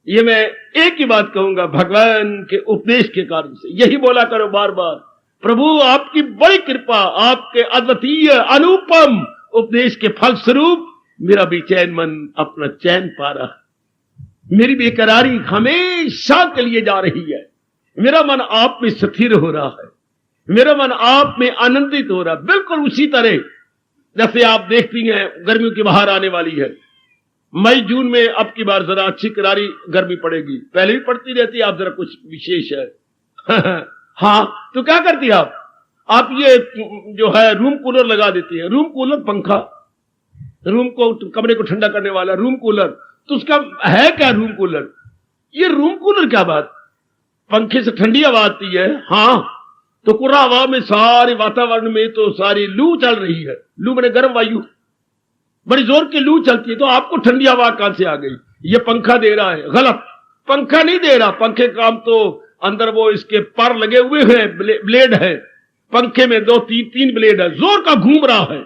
ये मैं एक ही बात कहूंगा, भगवान के उपदेश के कारण से। यही बोला करो बार बार, प्रभु आपकी बड़ी कृपा, आपके अद्वितीय अनुपम उपदेश के फलस्वरूप मेरा बेचैन मन अपना चैन पा रहा है। मेरी बेकरारी हमेशा के लिए जा रही है। मेरा मन आप में स्थिर हो रहा है, मेरा मन आप में आनंदित हो रहा है। बिल्कुल उसी तरह जैसे आप देखती हैं गर्मियों की बाहर आने वाली है, मई जून में अब की बार जरा अच्छी करारी गर्मी पड़ेगी, पहले भी पड़ती रहती है, आप जरा कुछ विशेष है। हाँ, तो क्या करती है आप ये जो है रूम कूलर लगा देती है। रूम कूलर पंखा, रूम को, कमरे को ठंडा करने वाला रूम कूलर। तो उसका है क्या रूम कूलर? ये रूम कूलर क्या बात? पंखे से ठंडी हवा आती है, हाँ, तो कुर्रा हवा में सारे वातावरण में तो सारी लू चल रही है। लू मैंने गर्म वायु, बड़ी जोर की लू चलती है, तो आपको ठंडी हवा कहां से आ गई? ये पंखा दे रहा है। गलत, पंखा नहीं दे रहा। पंखे काम तो अंदर वो इसके पर लगे हुए हैं, ब्लेड है पंखे में, दो तीन ब्लेड है, जोर का घूम रहा है।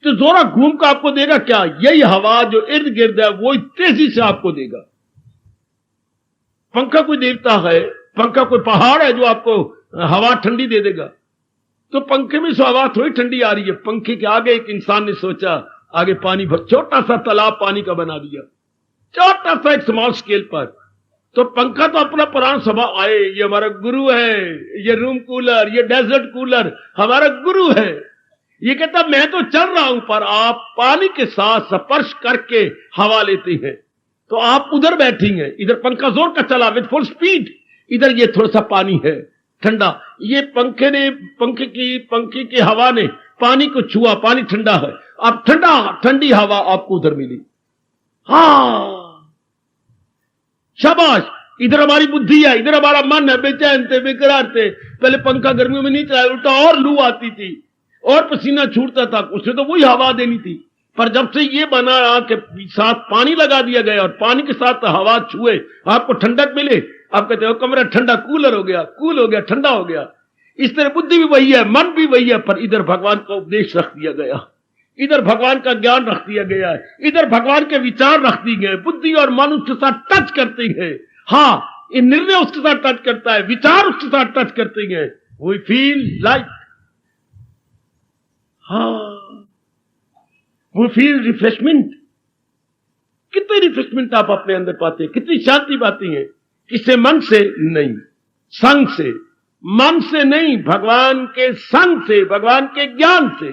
तो जोरा घूम का आपको देगा क्या? यही हवा जो इर्द गिर्द है वो तेजी से आपको देगा। पंखा कोई देवता है? पंखा कोई पहाड़ है जो आपको हवा ठंडी दे देगा? तो पंखे में से हवा थोड़ी ठंडी आ रही है। पंखे के आगे एक इंसान ने सोचा, आगे पानी भर, छोटा सा तालाब पानी का बना दिया, छोटा सा एक स्मॉल स्केल पर। तो पंखा तो अपना प्राण सभा आए, ये हमारा गुरु है, ये रूम कूलर, ये डेजर्ट कूलर हमारा गुरु है। ये कहता मैं तो चल रहा हूं, पर आप पानी के साथ स्पर्श करके हवा लेते हैं। तो आप उधर बैठेंगे, इधर पंखा जोर का चला विद फुल स्पीड, इधर ये थोड़ा सा पानी है ठंडा। ये पंखे की हवा ने पानी को छुआ, पानी ठंडा है, अब ठंडी हवा आपको उधर मिली। हाँ, शाबाश, इधर हमारी बुद्धि है, इधर हमारा मन है, बेचैन थे, बेकरार थे। पहले पंखा गर्मियों में नहीं चलाया, उल्टा और लू आती थी और पसीना छूटता था, उससे तो वही हवा देनी थी। पर जब से ये बना के साथ पानी लगा दिया गया और पानी के साथ हवा छुए, आपको ठंडक मिले, आप कहते हो कमरा ठंडा, कूलर हो गया, कूल हो गया, ठंडा हो गया। इस तरह बुद्धि भी वही है, मन भी वही है, पर इधर भगवान का उपदेश रख दिया गया, इधर भगवान का ज्ञान रख दिया गया है, इधर भगवान के विचार रख दिए गए। बुद्धि और मन उसके साथ टच करते हैं। हाँ, ये निर्णय उसके साथ टच करता है, विचार उसके साथ टच करते हैं। वी फील लाइक, हाँ, वी फील रिफ्रेशमेंट। कितनी रिफ्रेशमेंट आप अपने अंदर पाते हैं, कितनी शांति पाती हैं, किससे? मन से नहीं। संग से, मन से नहीं, भगवान के संग से, भगवान के ज्ञान से।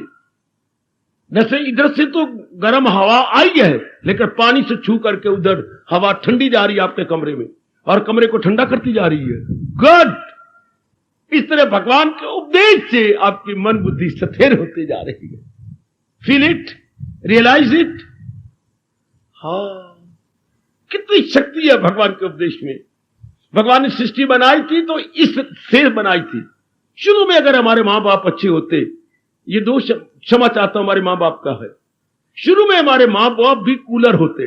जैसे इधर से तो गर्म हवा आई है, लेकिन पानी से छू करके उधर हवा ठंडी जा रही है आपके कमरे में, और कमरे को ठंडा करती जा रही है। गुड। इस तरह भगवान के उपदेश से आपकी मन बुद्धि स्थिर होती जा रही है। Feel it, realise it. हाँ, कितनी शक्ति है भगवान के उपदेश में। भगवान ने सृष्टि बनाई थी तो इस से बनाई थी। शुरू में अगर हमारे मां बाप अच्छे होते, ये दोष क्षमा चाहता हूं हमारे मां बाप का है, शुरू में हमारे मां बाप भी कूलर होते,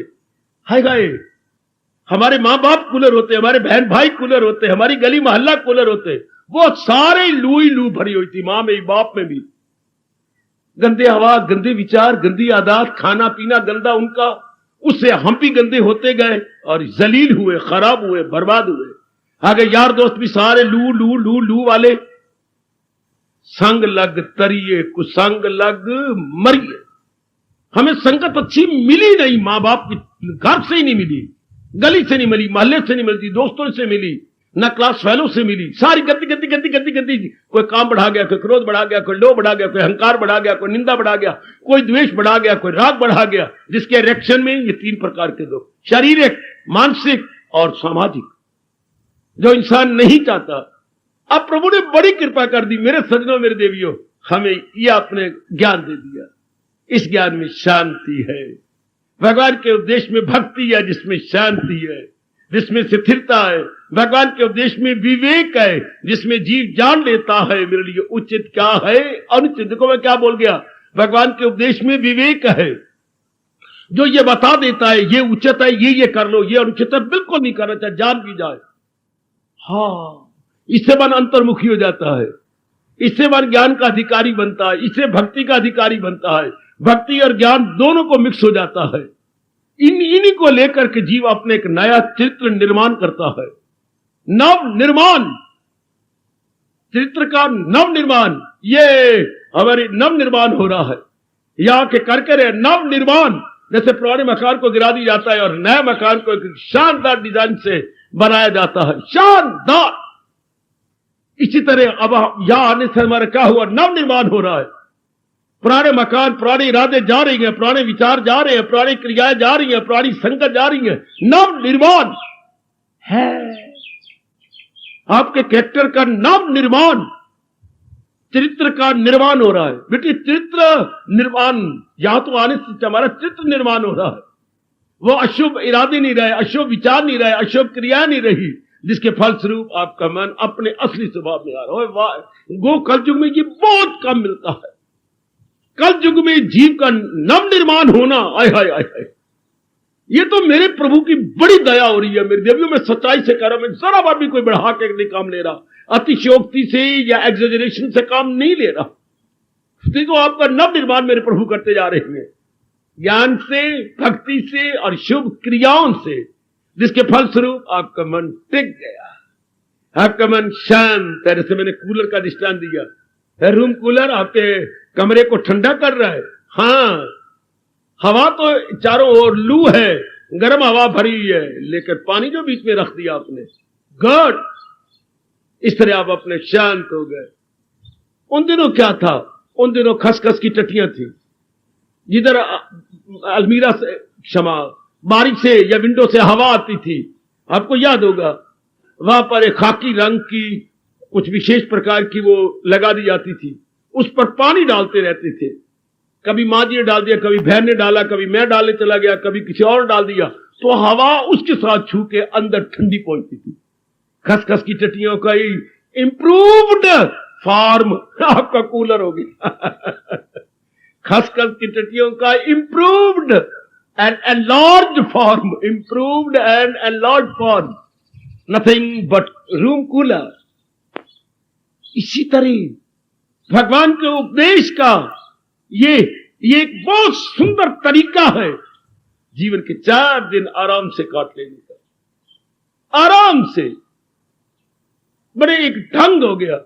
हाय गाय, हमारे मां बाप कूलर होते, हमारे बहन भाई कूलर होते, हमारी गली मोहल्ला कूलर होते, वो सारे लू ही लू भरी हुई थी, मां में भी बाप में भी। गंदे हवा, गंदे विचार, गंदी आदत, खाना पीना गंदा उनका, उससे हम भी गंदे होते गए और जलील हुए, खराब हुए, बर्बाद हुए। आगे यार दोस्त भी सारे लू लू लू लू वाले। संग लग तरिए कुसंग लग मरिए। हमें संगत अच्छी मिली नहीं, मां बाप की घर से ही नहीं मिली, गली से नहीं मिली, मोहल्ले से नहीं मिलती, दोस्तों से मिली, ना क्लास फेलो से मिली। सारी गंदी गंदी गंदी गंदी गंदी। कोई काम बढ़ा गया, कोई क्रोध बढ़ा गया, कोई लोभ बढ़ा गया, कोई अहंकार बढ़ा गया, कोई निंदा बढ़ा गया, कोई द्वेष बढ़ा गया, कोई राग बढ़ा गया, जिसके रिएक्शन में ये 3 प्रकार के लोग, शारीरिक, मानसिक और सामाजिक, जो इंसान नहीं चाहता। अब प्रभु ने बड़ी कृपा कर दी मेरे सज्जनों, मेरे देवियों, हमें यह आपने ज्ञान दे दिया। इस ज्ञान में शांति है। भगवान के उपदेश में भक्ति है, जिसमें शांति है, जिसमें स्थिरता है। भगवान के उपदेश में विवेक है, जिसमें जीव जान लेता है मेरे लिए उचित क्या है, अनुचित। देखो मैं क्या बोल गया, भगवान के उपदेश में विवेक है, जो ये बता देता है ये उचित है, ये कर लो, ये अनुचित है, बिल्कुल नहीं करना चाहिए, जान भी जाए। हाँ, इससे मन अंतर्मुखी हो जाता है, इससे मन ज्ञान का अधिकारी बनता है, इससे भक्ति का अधिकारी बनता है। भक्ति और ज्ञान दोनों को मिक्स हो जाता है। इन्हीं को लेकर के जीव अपने एक नया चरित्र निर्माण करता है। नव निर्माण, चरित्र का नव निर्माण, ये हमारी नव निर्माण हो रहा है। यहां के करके रहे नव निर्माण, जैसे पुराने मकान को गिरा दिया जाता है और नए मकान को एक शानदार डिजाइन से बनाया जाता है, शानदार। इसी तरह अब यहां आने से हमारा क्या हुआ, नव निर्माण हो रहा है। पुराने मकान, पुराने इरादे जा रही हैं, पुराने विचार जा रहे हैं, पुरानी क्रियाएं जा रही हैं, पुरानी संगत जा रही है, नव निर्माण है। आपके कैरेक्टर का नव निर्माण, चरित्र का निर्माण हो रहा है। बेटी चरित्र निर्माण, यहां तो आने से हमारा चरित्र निर्माण हो रहा है। वो अशुभ इरादे नहीं रहे, अशुभ विचार नहीं रहे, अशुभ क्रिया नहीं रही, जिसके फलस्वरूप आपका मन अपने असली स्वभाव में आ रहा है। गो कलयुग में ये बहुत कम मिलता है। कलयुग में जीव का नव निर्माण होना, आय हाय आय हाय, ये तो मेरे प्रभु की बड़ी दया हो रही है। मेरे देवियों, मैं सच्चाई से कह रहा हूं, मैं जरा बार भी कोई बढ़ा के नहीं काम ले रहा, अतिशयोक्ति से या एग्जेजरेशन से काम नहीं ले रहा। तो आपका नव निर्माण मेरे प्रभु करते जा रहे हैं, ज्ञान से, भक्ति से और शुभ क्रियाओं से, जिसके फलस्वरूप आपका मन टिक गया, आपका मन शांत है। जैसे मैंने कूलर का दृष्टांत दिया, रूम कूलर आपके कमरे को ठंडा कर रहा है। हाँ, हवा तो चारों ओर लू है, गर्म हवा भरी हुई है, लेकिन पानी जो बीच में रख दिया आपने, गॉड, इस तरह आप अपने शांत हो गए। उन दिनों क्या था, उन दिनों खसखस की टटियां थी, जिधर अलमीरा से, क्षमा, बारी से या विंडो से हवा आती थी। आपको याद होगा, वहां पर एक खाकी रंग की कुछ विशेष प्रकार की वो लगा दी जाती थी, उस पर पानी डालते रहते थे। कभी माँ जी ने डाल दिया, कभी बहन ने डाला, कभी मैं डालने चला गया, कभी किसी और डाल दिया, तो हवा उसके साथ छू के अंदर ठंडी पहुंचती थी। खसखस की टटियों का इंप्रूव्ड फॉर्म आपका कूलर हो गया। खसखस की टटियों का improved and enlarged form, improved and enlarged form, nothing but room cooler. इसी तरह भगवान के उपदेश का ये एक बहुत सुंदर तरीका है जीवन के 4 दिन आराम से काट लेने का, आराम से, बड़े एक ढंग हो गया।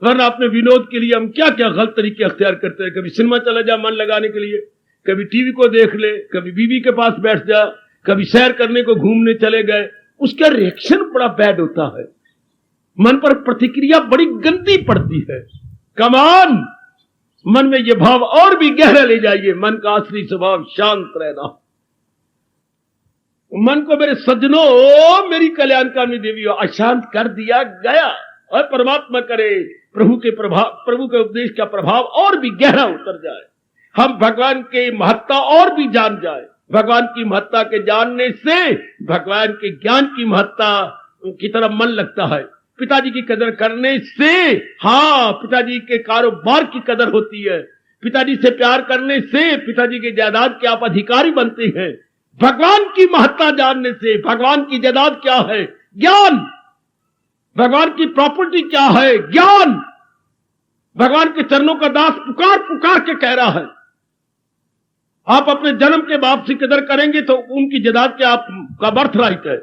वरना अपने विनोद के लिए हम क्या क्या गलत तरीके अख्तियार करते हैं। कभी सिनेमा चला जा मन लगाने के लिए, कभी टीवी को देख ले, कभी बीवी के पास बैठ जा, कभी सैर करने को घूमने चले गए, उसका रिएक्शन बड़ा बैड होता है। मन पर प्रतिक्रिया बड़ी गंदी पड़ती है। कमान, मन में यह भाव और भी गहरा ले जाइए। मन का असली स्वभाव शांत रहना। मन को मेरे सज्जनों, मेरी कल्याणकामी देवी अशांत कर दिया गया, और परमात्मा करे प्रभु के उपदेश का प्रभाव और भी गहरा उतर जाए, हम भगवान के महत्ता और भी जान जाए। भगवान की महत्ता के जानने से भगवान के ज्ञान की महत्ता की तरफ मन लगता है। पिताजी की कदर करने से, हाँ, पिताजी के कारोबार की कदर होती है। पिताजी से प्यार करने से पिताजी के जायदाद के आप अधिकारी बनते हैं। भगवान की महत्ता जानने से, भगवान की जायदाद क्या है? ज्ञान। भगवान की प्रॉपर्टी क्या है? ज्ञान। भगवान के चरणों का दास पुकार पुकार के कह रहा है। आप अपने जन्म के बाप से कदर करेंगे तो उनकी जायदाद के आपका बर्थ राइट है।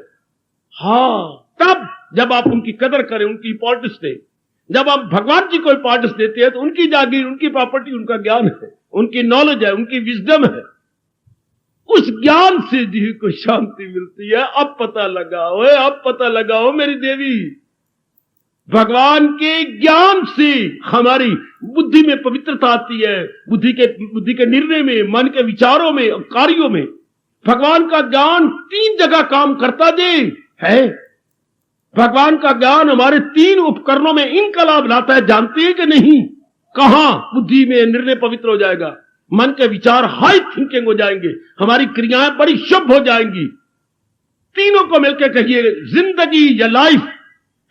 हाँ, तब जब आप उनकी कदर करें, उनकी इंपॉर्टेंस दें। जब आप भगवान जी को इंपॉर्टेंस देते हैं तो उनकी जागीर, उनकी प्रॉपर्टी, उनका ज्ञान है, उनकी नॉलेज है, उनकी विजडम है। उस ज्ञान से जीव को शांति मिलती है। अब पता लगाओ, अब पता लगाओ मेरी देवी, भगवान के ज्ञान से हमारी बुद्धि में पवित्रता आती है। बुद्धि के निर्णय में, मन के विचारों में, कार्यों में भगवान का ज्ञान 3 जगह काम करता है। भगवान का ज्ञान हमारे 3 उपकरणों में इनकलाब लाता है। जानते हैं कि नहीं? कहां? बुद्धि में निर्णय पवित्र हो जाएगा, मन के विचार हाई थिंकिंग हो जाएंगे, हमारी क्रियाएं बड़ी शुभ हो जाएंगी। तीनों को मिलकर कहिए, जिंदगी या लाइफ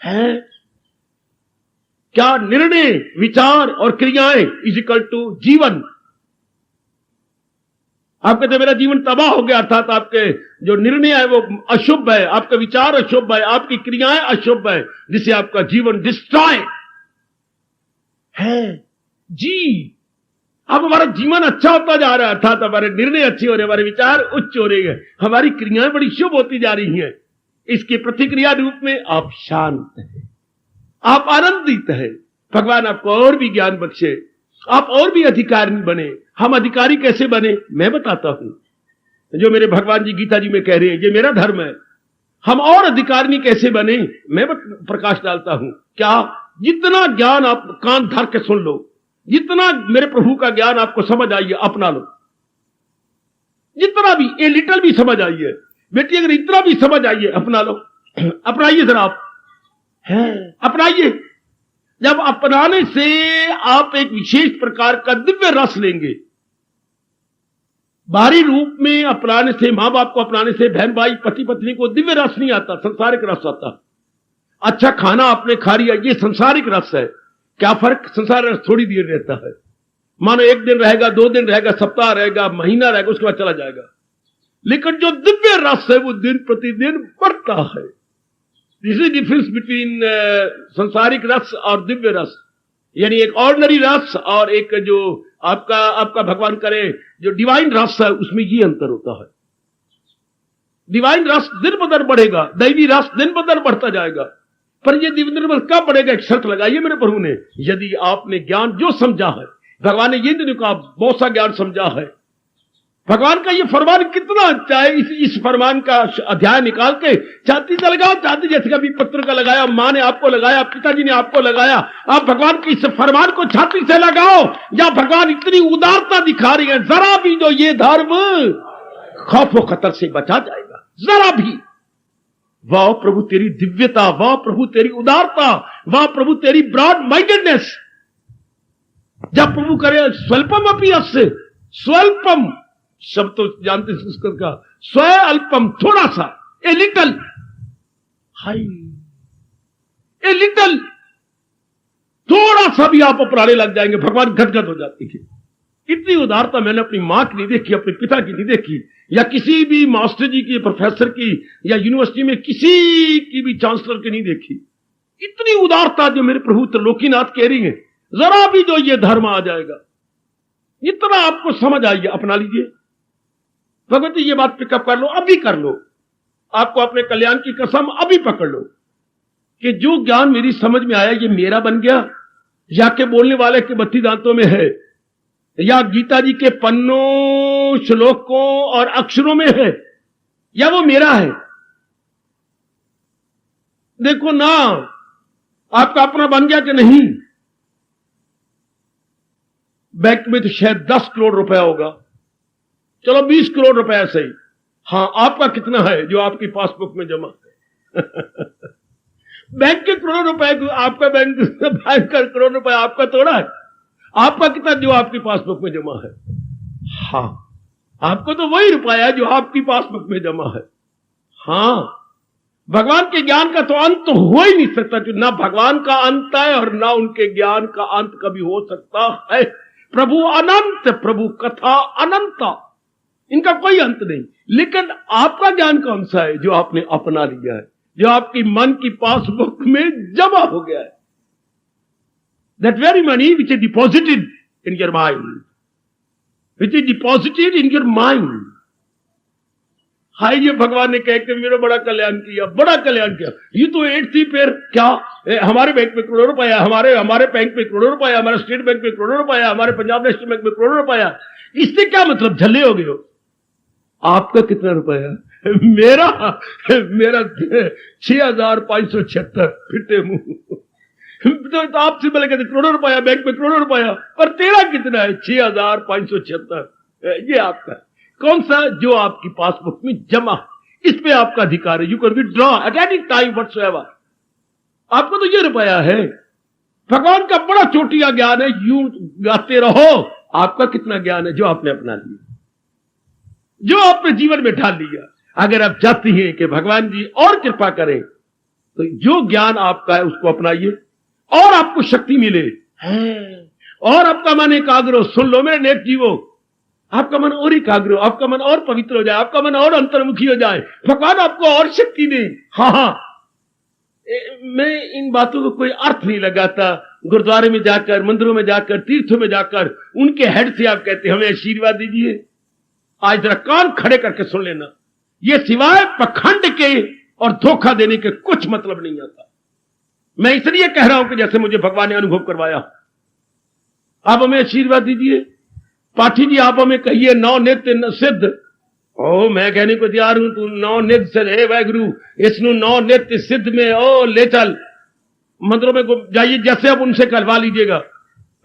है क्या? निर्णय, विचार और क्रियाएं इज इक्वल टू जीवन। आप कहते मेरा जीवन तबाह हो गया, अर्थात आपके जो निर्णय है वो अशुभ है, आपका विचार अशुभ है, आपकी क्रियाएं अशुभ है, जिससे आपका जीवन डिस्ट्रॉय है जी। अब हमारा जीवन अच्छा होता जा रहा है, अर्थात हमारे निर्णय अच्छे हो रहे, हमारे विचार उच्च हो रहे हैं, हमारी क्रियाएं बड़ी शुभ होती जा रही हैं। इसकी प्रतिक्रिया रूप में आप शांत हैं, आप आनंदित हैं। भगवान आपको और भी ज्ञान बख्शे, आप और भी अधिकारी बने। हम अधिकारी कैसे बने मैं बताता हूं। जो मेरे भगवान जी गीता जी में कह रहे हैं, ये मेरा धर्म है। हम और अधिकारी कैसे बने मैं प्रकाश डालता हूं। क्या? जितना ज्ञान आप कान धर के सुन लो, जितना मेरे प्रभु का ज्ञान आपको समझ आइए अपना लो। जितना भी, ए लिटल भी समझ आइए बेटी, अगर इतना भी समझ आइए अपना लो। अपनाइए जरा, आप हैं अपनाइए। जब अपनाने से आप एक विशेष प्रकार का दिव्य रस लेंगे। बाहरी रूप में अपनाने से, मां बाप को अपनाने से, बहन भाई, पति पत्नी को दिव्य रस नहीं आता, संसारिक रस आता। अच्छा खाना आपने खा लिया, ये संसारिक रस है। क्या फर्क? संसारिक रस थोड़ी देर रहता है, मानो 1 दिन रहेगा, 2 दिन रहेगा, सप्ताह रहेगा, महीना रहेगा, उसके बाद चला जाएगा। लेकिन जो दिव्य रस है वो दिन प्रतिदिन बढ़ता है। दिस इज डिफरेंस बिटवीन संसारिक रस और दिव्य रस, यानी एक ऑर्डिनरी रस और एक जो आपका भगवान करे जो डिवाइन रस है, उसमें ये अंतर होता है। डिवाइन रस दिन ब दिन बढ़ेगा, दैवी रस दिन ब दिन बढ़ता जाएगा। पर ये दिन ब दिन कब बढ़ेगा? एक शर्त लगाइए मेरे प्रभु ने, यदि आपने ज्ञान जो समझा है, भगवान ने ये दिन कहा बहुत सा ज्ञान समझा है। भगवान का ये फरमान कितना अच्छा है। इस फरमान का अध्याय निकाल के छाती से लगाओ, छाती जैसे कभी पत्र का लगाया, मां ने आपको लगाया, पिताजी ने आपको लगाया, आप भगवान के इस फरमान को छाती से लगाओ। जहां भगवान इतनी उदारता दिखा रही है, जरा भी जो ये धर्म खौफ व खतर से बचा जाएगा, जरा भी। वाह प्रभु तेरी दिव्यता, वाह प्रभु तेरी उदारता, वाह प्रभु तेरी ब्रॉड माइंडेडनेस। जब प्रभु करे स्वल्पम अपि अस्य, स्वल्पम शब्द तो जानते संस्कृत का, स्व अल्पम, थोड़ा सा, a little, high a little, थोड़ा सा भी आप अपराधे लग जाएंगे, भगवान गदगद हो जाती है। इतनी उदारता मैंने अपनी मां की नहीं देखी, अपने पिता की नहीं देखी, या किसी भी मास्टर जी की, प्रोफेसर की, या यूनिवर्सिटी में किसी की भी चांसलर की नहीं देखी। इतनी उदारता जो मेरे प्रभु त्रिलोकीनाथ कह रही है, जरा भी जो ये धर्म आ जाएगा, इतना आपको समझ आइए, अपना लीजिए। भगवती ये बात पिकअप कर लो, अभी कर लो। आपको अपने कल्याण की कसम अभी पकड़ लो कि जो ज्ञान मेरी समझ में आया ये मेरा बन गया, या के बोलने वाले के 32 दांतों में है, या गीता जी के पन्नों, श्लोकों और अक्षरों में है, या वो मेरा है। देखो ना, आपका अपना बन गया कि नहीं? बैंक में तो शायद 10 करोड़ रुपया होगा, चलो 20 करोड़ रुपया सही। हाँ, आपका कितना है जो आपकी पासबुक में जमा है? बैंक के करोड़ रुपए को आपका बैंक का करोड़ रुपया आपका तोड़ा है। आपका कितना जो आपकी पासबुक में जमा है? हाँ, आपको तो वही रुपया है जो आपकी पासबुक में जमा है। हाँ, भगवान के ज्ञान का तो अंत तो हो ही नहीं सकता, कि ना भगवान का अंत है और ना उनके ज्ञान का अंत कभी हो सकता है। प्रभु अनंत, प्रभु कथा अनंता, इनका कोई अंत नहीं। लेकिन आपका ज्ञान कौन सा है जो आपने अपना लिया है, जो आपकी मन की पासबुक में जमा हो गया है? That very money which is deposited in your mind, which is deposited in your mind. हाय, ये भगवान ने कह के मेरा बड़ा कल्याण किया, बड़ा कल्याण किया। ये तो एड थी, फिर क्या हमारे बैंक में करोड़ों रुपया, हमारे बैंक में करोड़ों रुपया, हमारे स्टेट बैंक में करोड़ों रुपया, हमारे पंजाब नेशनल बैंक में करोड़ों रुपया। इससे क्या मतलब? झल्ले हो गए हो। आपका कितना रुपया? मेरा 6,576 फिटे मुंह। तो आपसे बोले कहते करोड़ों रुपया, बैंक में करोड़ों रुपया, पर तेरा कितना है? 6,576। ये आपका कौन सा जो आपकी पासबुक में जमा, इस पे आपका अधिकार है। You can withdraw at any time whatsoever. आपको तो ये रुपया है। भगवान का बड़ा चोटिया ज्ञान है, यूं गाते रहो। आपका कितना ज्ञान है जो आपने अपना लिया, जो आपने जीवन में ढाल लिया? अगर आप चाहती हैं कि भगवान जी और कृपा करें, तो जो ज्ञान आपका है उसको अपनाइए और आपको शक्ति मिले और आपका मन एकाग्र हो। सुन लो मेरे नेक जीवो, आपका मन और एकाग्र हो, आपका मन और पवित्र हो जाए, आपका मन और अंतर्मुखी हो जाए, भगवान आपको और शक्ति दे। हाँ, मैं इन बातों को कोई अर्थ नहीं लगाता। गुरुद्वारे में जाकर, मंदिरों में जाकर, तीर्थों में जाकर उनके हेड से आप कहते हमें आशीर्वाद दीजिए। आज जरा कान खड़े करके सुन लेना, ये सिवाय पखंड के और धोखा देने के कुछ मतलब नहीं आता। मैं इसलिए कह रहा हूं कि जैसे मुझे भगवान ने अनुभव करवाया। आप हमें आशीर्वाद दीजिए। पाठी जी, आप हमें कहिए नौ नित्य न सिद्ध। ओ, मैं कहने को तैयार हूं, तू नौ नित्य सिद्ध है वाहिगुरु, इसनु नौ नित्य सिद्ध में ओ ले चल। मंदिरों में जाइए, जैसे आप उनसे करवा लीजिएगा।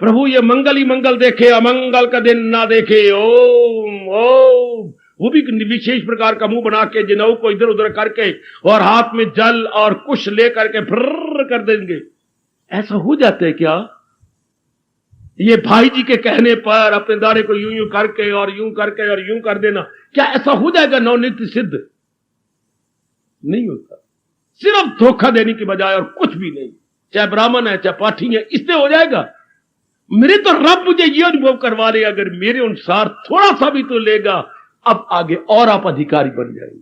प्रभु ये मंगल ही मंगल देखे, अमंगल का दिन ना देखे। ओम ओम, वो भी विशेष प्रकार का मुंह बना के, जिनों को इधर उधर करके और हाथ में जल और कुश ले करके फ्र कर देंगे। ऐसा हो जाता है क्या? ये भाई जी के कहने पर अपने दाढ़े को यूं यूं करके और यूं करके और यूं कर देना, क्या ऐसा हो जाएगा नवनित्य सिद्ध? नहीं होता। सिर्फ धोखा देने की बजाय और कुछ भी नहीं। चाहे ब्राह्मण है, चाहे पाठी है, इससे हो जाएगा। मेरे तो रब मुझे ये अनुभव करवा रहे, अगर मेरे अनुसार थोड़ा सा भी तो लेगा, अब आगे और आप अधिकारी बन जाएंगे।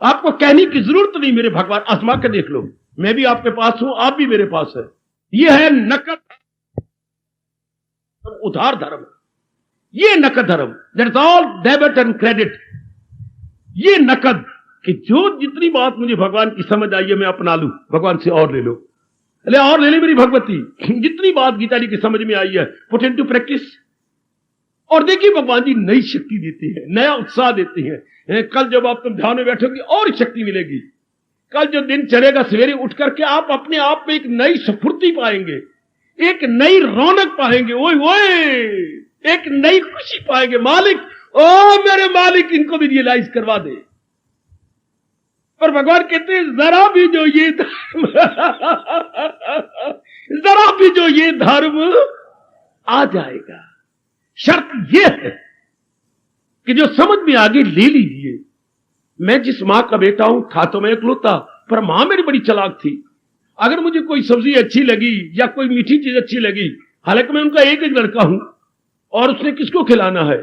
आपको कहने की जरूरत नहीं। मेरे भगवान, आजमा के देख लो, मैं भी आपके पास हूं, आप भी मेरे पास है। यह है नकद उधार धर्म, ये नकद धर्म, that's all debit and credit. ये नकद कि जो जितनी बात मुझे भगवान की समझ आई है मैं अपना लूं, भगवान से और ले लो, अरे और ले ली मेरी भगवती। जितनी बात गीता जी की समझ में आई है, पुट इनटू प्रैक्टिस। और देखिए भगवान जी नई शक्ति देती है, नया उत्साह देती है। कल जब आप तुम ध्यान में बैठोगे और शक्ति मिलेगी। कल जो दिन चलेगा, सवेरे उठ करके आप अपने आप में एक नई स्फूर्ति पाएंगे, एक नई रौनक पाएंगे, ओए ओए, एक नई खुशी पाएंगे। मालिक, ओ मेरे मालिक, इनको भी रियलाइज करवा दे। पर भगवान कहते हैं जरा भी जो ये धर्म जरा भी जो ये धर्म आ जाएगा, शर्त ये है कि जो समझ में आगे ले लीजिए। मैं जिस मां का बेटा हूं, था तो मैं इकलौता, पर मां मेरी बड़ी चालाक थी। अगर मुझे कोई सब्जी अच्छी लगी या कोई मीठी चीज अच्छी लगी, हालांकि मैं उनका एक लड़का हूं और उसने किसको खिलाना है,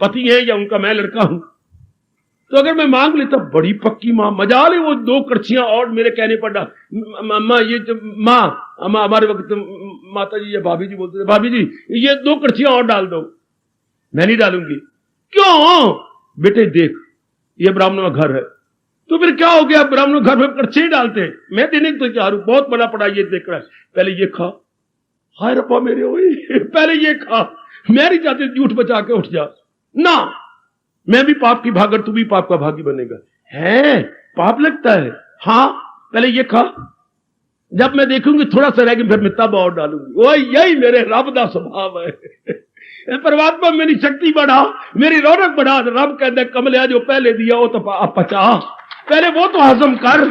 पति है या उनका मैं लड़का हूं, तो अगर मैं मांग लेता, बड़ी पक्की मां, मजा ले वो 2 कड़छियां और मेरे कहने पर डाल। मां, ये जो मां हमारे वक्त माता जी या भाभी जी बोलते थे, भाभी जी ये 2 कड़छियां और डाल दो। मैं नहीं डालूंगी। क्यों? बेटे देख, ये ब्राह्मणों का घर है, तो फिर क्या हो गया, ब्राह्मणों घर में कड़छी डालते, मैं देने को तो तैयार हूं, बहुत बड़ा पड़ा ये देख रहा है, पहले ये खा। हाय रब्बा मेरे, हुई पहले ये खा, मैं नहीं चाहती झूठ बचा के उठ जा ना। मैं भी पाप की भागर, तू भी पाप का भागी बनेगा। है पाप लगता है, हाँ पहले ये खा। जब मैं देखूंगी थोड़ा सा रह गया फिर मैं तब और डालूंगी। वो यही मेरे रब का स्वभाव है। परमात्मा मेरी शक्ति बढ़ा, मेरी रौनक बढ़ा। रब कहता है कमलिया जो पहले दिया वो तो पचा, पहले वो तो हजम कर।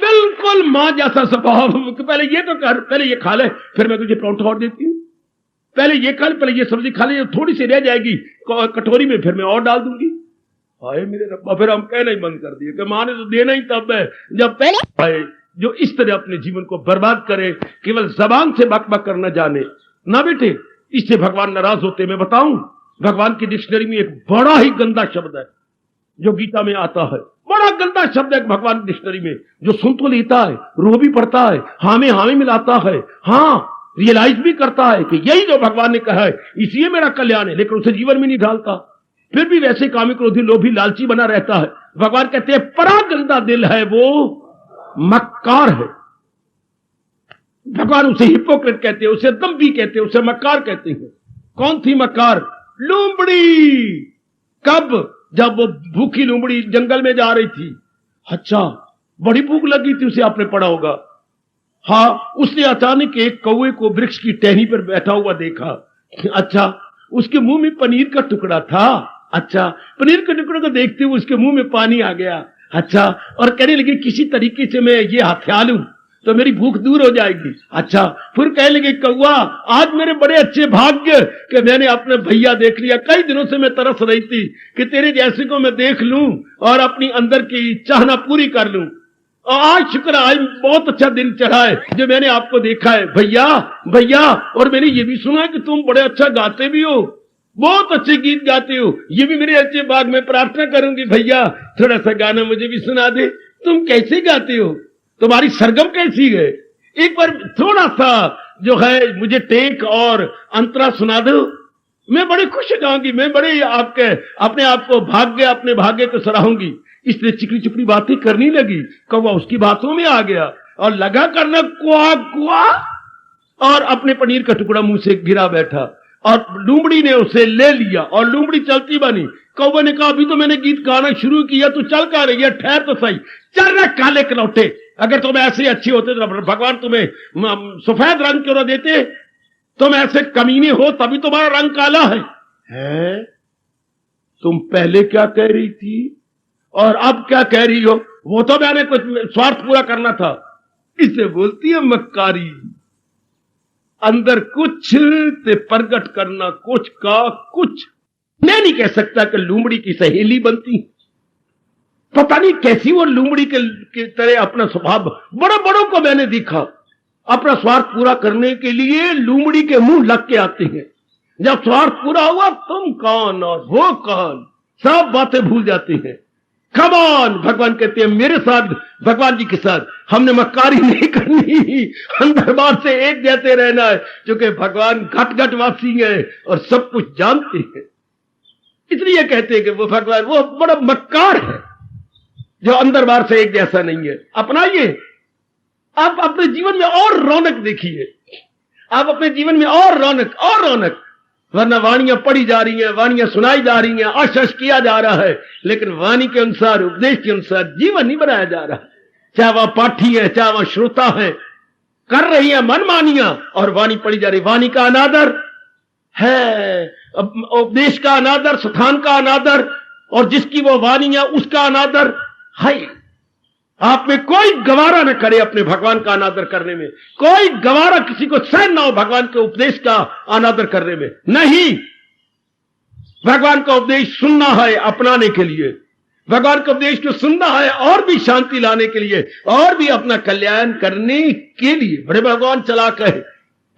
बिल्कुल मां जैसा स्वभाव। पहले ये तो कर, पहले ये खा ले, फिर मैं तुझे परोंठा और देती हूँ। पहले ये खा ले, पहले ये सब्जी खा ले, थोड़ी सी रह जाएगी कटोरी में, फिर मैं और डाल दूंगी। हाय मेरे रब्बा, फिर हम कहना ही बंद कर दिए कि मां ने तो देना ही तब है जब पहले आए। जो इस तरह अपने जीवन को बर्बाद करे, केवल जबान से बक करना जाने ना बेटे, इससे भगवान नाराज होते। मैं बताऊं, भगवान की डिक्शनरी में एक बड़ा ही गंदा शब्द है जो गीता में आता है। बड़ा गंदा शब्द है भगवान की डिक्शनरी में, जो सुन तो लेता है, रो भी पड़ता है, हाँ मिलाता है, हाँ रियलाइज भी करता है कि यही जो भगवान ने कहा है इसलिए मेरा कल्याण है, लेकिन उसे जीवन में नहीं ढालता। फिर भी वैसे कामी क्रोधी लोभी लालची बना रहता है। भगवान कहते हैं बड़ा गंदा दिल है वो, मक्कार है। भगवान उसे हिपोक्रेट कहते हैं, उसे दम्भी कहते हैं, उसे मक्कार कहते हैं। कौन थी मक्कार? लोमड़ी। कब? जब वो भूखी लोमड़ी जंगल में जा रही थी। अच्छा, बड़ी भूख लगी थी उसे, आपने पढ़ा होगा। हाँ, उसने अचानक एक कौवे को वृक्ष की टहनी पर बैठा हुआ देखा। अच्छा, उसके मुंह में पनीर का टुकड़ा था। अच्छा, पनीर के टुकड़े को देखते हुए उसके मुंह में पानी आ गया। अच्छा, और कहने लगे किसी तरीके से मैं ये हथिया लूं तो मेरी भूख दूर हो जाएगी। अच्छा, फिर कहने लगे कौवा, आज मेरे बड़े अच्छे भाग्य कि मैंने अपने भैया देख लिया। कई दिनों से मैं तरस रही थी कि तेरे जैसे को मैं देख लूं और अपनी अंदर की चाहना पूरी कर लूं। और आज शुक्र, आज बहुत अच्छा दिन चढ़ा है जो मैंने आपको देखा है भैया भैया। और मैंने ये भी सुना है कि तुम बड़े अच्छा गाते भी हो, बहुत अच्छे गीत गाते हो। ये भी मेरे अच्छे भाग में प्रार्थना करूंगी भैया थोड़ा सा गाना मुझे भी सुना दे। तुम कैसे गाते हो, तुम्हारी सरगम कैसी है, एक बार थोड़ा सा जो है मुझे टेक और अंतरा सुना दो। मैं बड़े खुश हो जाऊंगी, मैं बड़े आपके अपने आप को अपने भाग्य को सराहूंगी। इसलिए चिकनी चुपड़ी बातें करनी लगी। कौवा उसकी बातों में आ गया और लगा करना कुआ कुआ, और अपने पनीर का टुकड़ा मुंह से गिरा बैठा और लोमड़ी ने उसे ले लिया और लोमड़ी चलती बनी। कौवे ने कहा अभी तो मैंने गीत गाना शुरू किया, तू चल का रही है, ठहर तो सही। चल रहा काले कलौटे, अगर तुम ऐसे अच्छे होते तो भगवान तुम्हें सफेद रंग क्यों न देते? तुम ऐसे कमीने हो तभी तुम्हारा रंग काला है? तुम पहले क्या कह रही थी और अब क्या कह रही हो? वो तो मैंने कुछ स्वार्थ पूरा करना था। इसे बोलती है मक्कारी। अंदर कुछ ते प्रगट करना कुछ का कुछ। मैं नहीं कह सकता कि लोमड़ी की सहेली बनती। पता नहीं कैसी वो लोमड़ी के तरह अपना स्वभाव, बड़ों बड़ों को मैंने देखा अपना स्वार्थ पूरा करने के लिए लोमड़ी के मुंह लग के आते हैं। जब स्वार्थ पूरा हुआ, तुम कौन और वो कौन, सब बातें भूल जाते हैं। कम ऑन, भगवान कहते हैं मेरे साथ, भगवान जी के साथ हमने मक्कारी नहीं करनी, हम दरबार से एक जैसे रहना है, क्योंकि भगवान घट घट वासी है और सब कुछ जानते हैं। इसलिए कहते हैं कि वो भगवान वो बड़ा मक्कार है जो अंदर बाहर से एक जैसा नहीं है। अपनाइए, आप अपने जीवन में और रौनक देखिए, आप अपने जीवन में और रौनक। वरना वाणियां पढ़ी जा रही हैं, वाणियां सुनाई जा रही हैं, आश्वास किया जा रहा है, लेकिन वाणी के अनुसार, उपदेश के अनुसार जीवन नहीं बनाया जा रहा। चाहे वह पाठी है, चाहे वह श्रोता है, कर रही है मनमानियां और वाणी पढ़ी जा रही। वाणी का अनादर है, उपदेश का अनादर, स्थान का अनादर, और जिसकी वो वाणियां उसका अनादर है। आप में कोई गवारा न करे अपने भगवान का अनादर करने में, कोई गवारा किसी को सहन ना हो भगवान के उपदेश का अनादर करने में। नहीं, भगवान का उपदेश सुनना है अपनाने के लिए, भगवान का उपदेश को सुनना है और भी शांति लाने के लिए, और भी अपना कल्याण करने के लिए। बड़े भगवान चालाक है,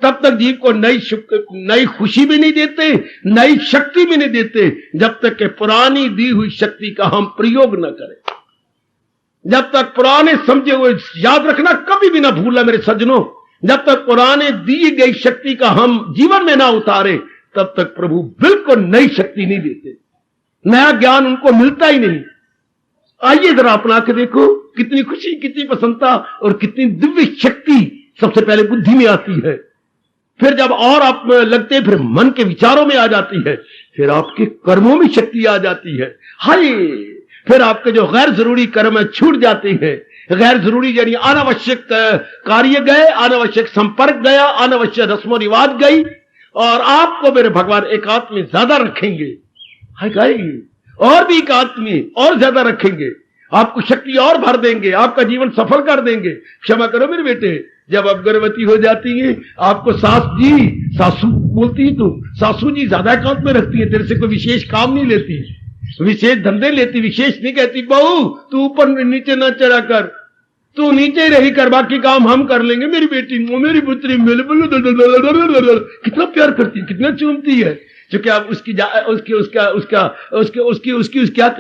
तब तक जीव को नई खुशी भी नहीं देते, नई शक्ति भी नहीं देते, जब तक कि पुरानी दी हुई शक्ति का हम प्रयोग न करें। जब तक पुराने समझे हुए, याद रखना कभी भी ना भूलना मेरे सज्जनों, जब तक पुराने दी गई शक्ति का हम जीवन में ना उतारे, तब तक प्रभु बिल्कुल नई शक्ति नहीं देते, नया ज्ञान उनको मिलता ही नहीं। आइए जरा अपना के देखो, कितनी खुशी, कितनी प्रसन्नता और कितनी दिव्य शक्ति सबसे पहले बुद्धि में आती है, फिर जब और आप लगते फिर मन के विचारों में आ जाती है, फिर आपके कर्मों में शक्ति आ जाती है। हाय, फिर आपके जो गैर जरूरी कर्म है छूट जाते हैं, गैर जरूरी यानी अनावश्यक कार्य गए, अनावश्यक संपर्क गया, अनावश्यक रस्मो रिवाज गई, और आपको मेरे भगवान एकांत में ज्यादा रखेंगे, और भी एकांत में और ज्यादा रखेंगे, आपको शक्ति और भर देंगे, आपका जीवन सफल कर देंगे। क्षमा करो मेरे बेटे, जब आप गर्भवती हो जाती है आपको सासू बोलती है, तो सासू जी ज्यादा एकांत में रखती है, तेरे से कोई विशेष काम नहीं लेती, विशेष धंधे लेती, विशेष नहीं कहती बहू तू ऊपर नीचे ना चढ़ा कर, तू नीचे रही कर, बाकी काम हम कर लेंगे। मेरी बेटी मेरी पुत्री कितना प्यार करती है, कितना चूमती है, क्योंकि आप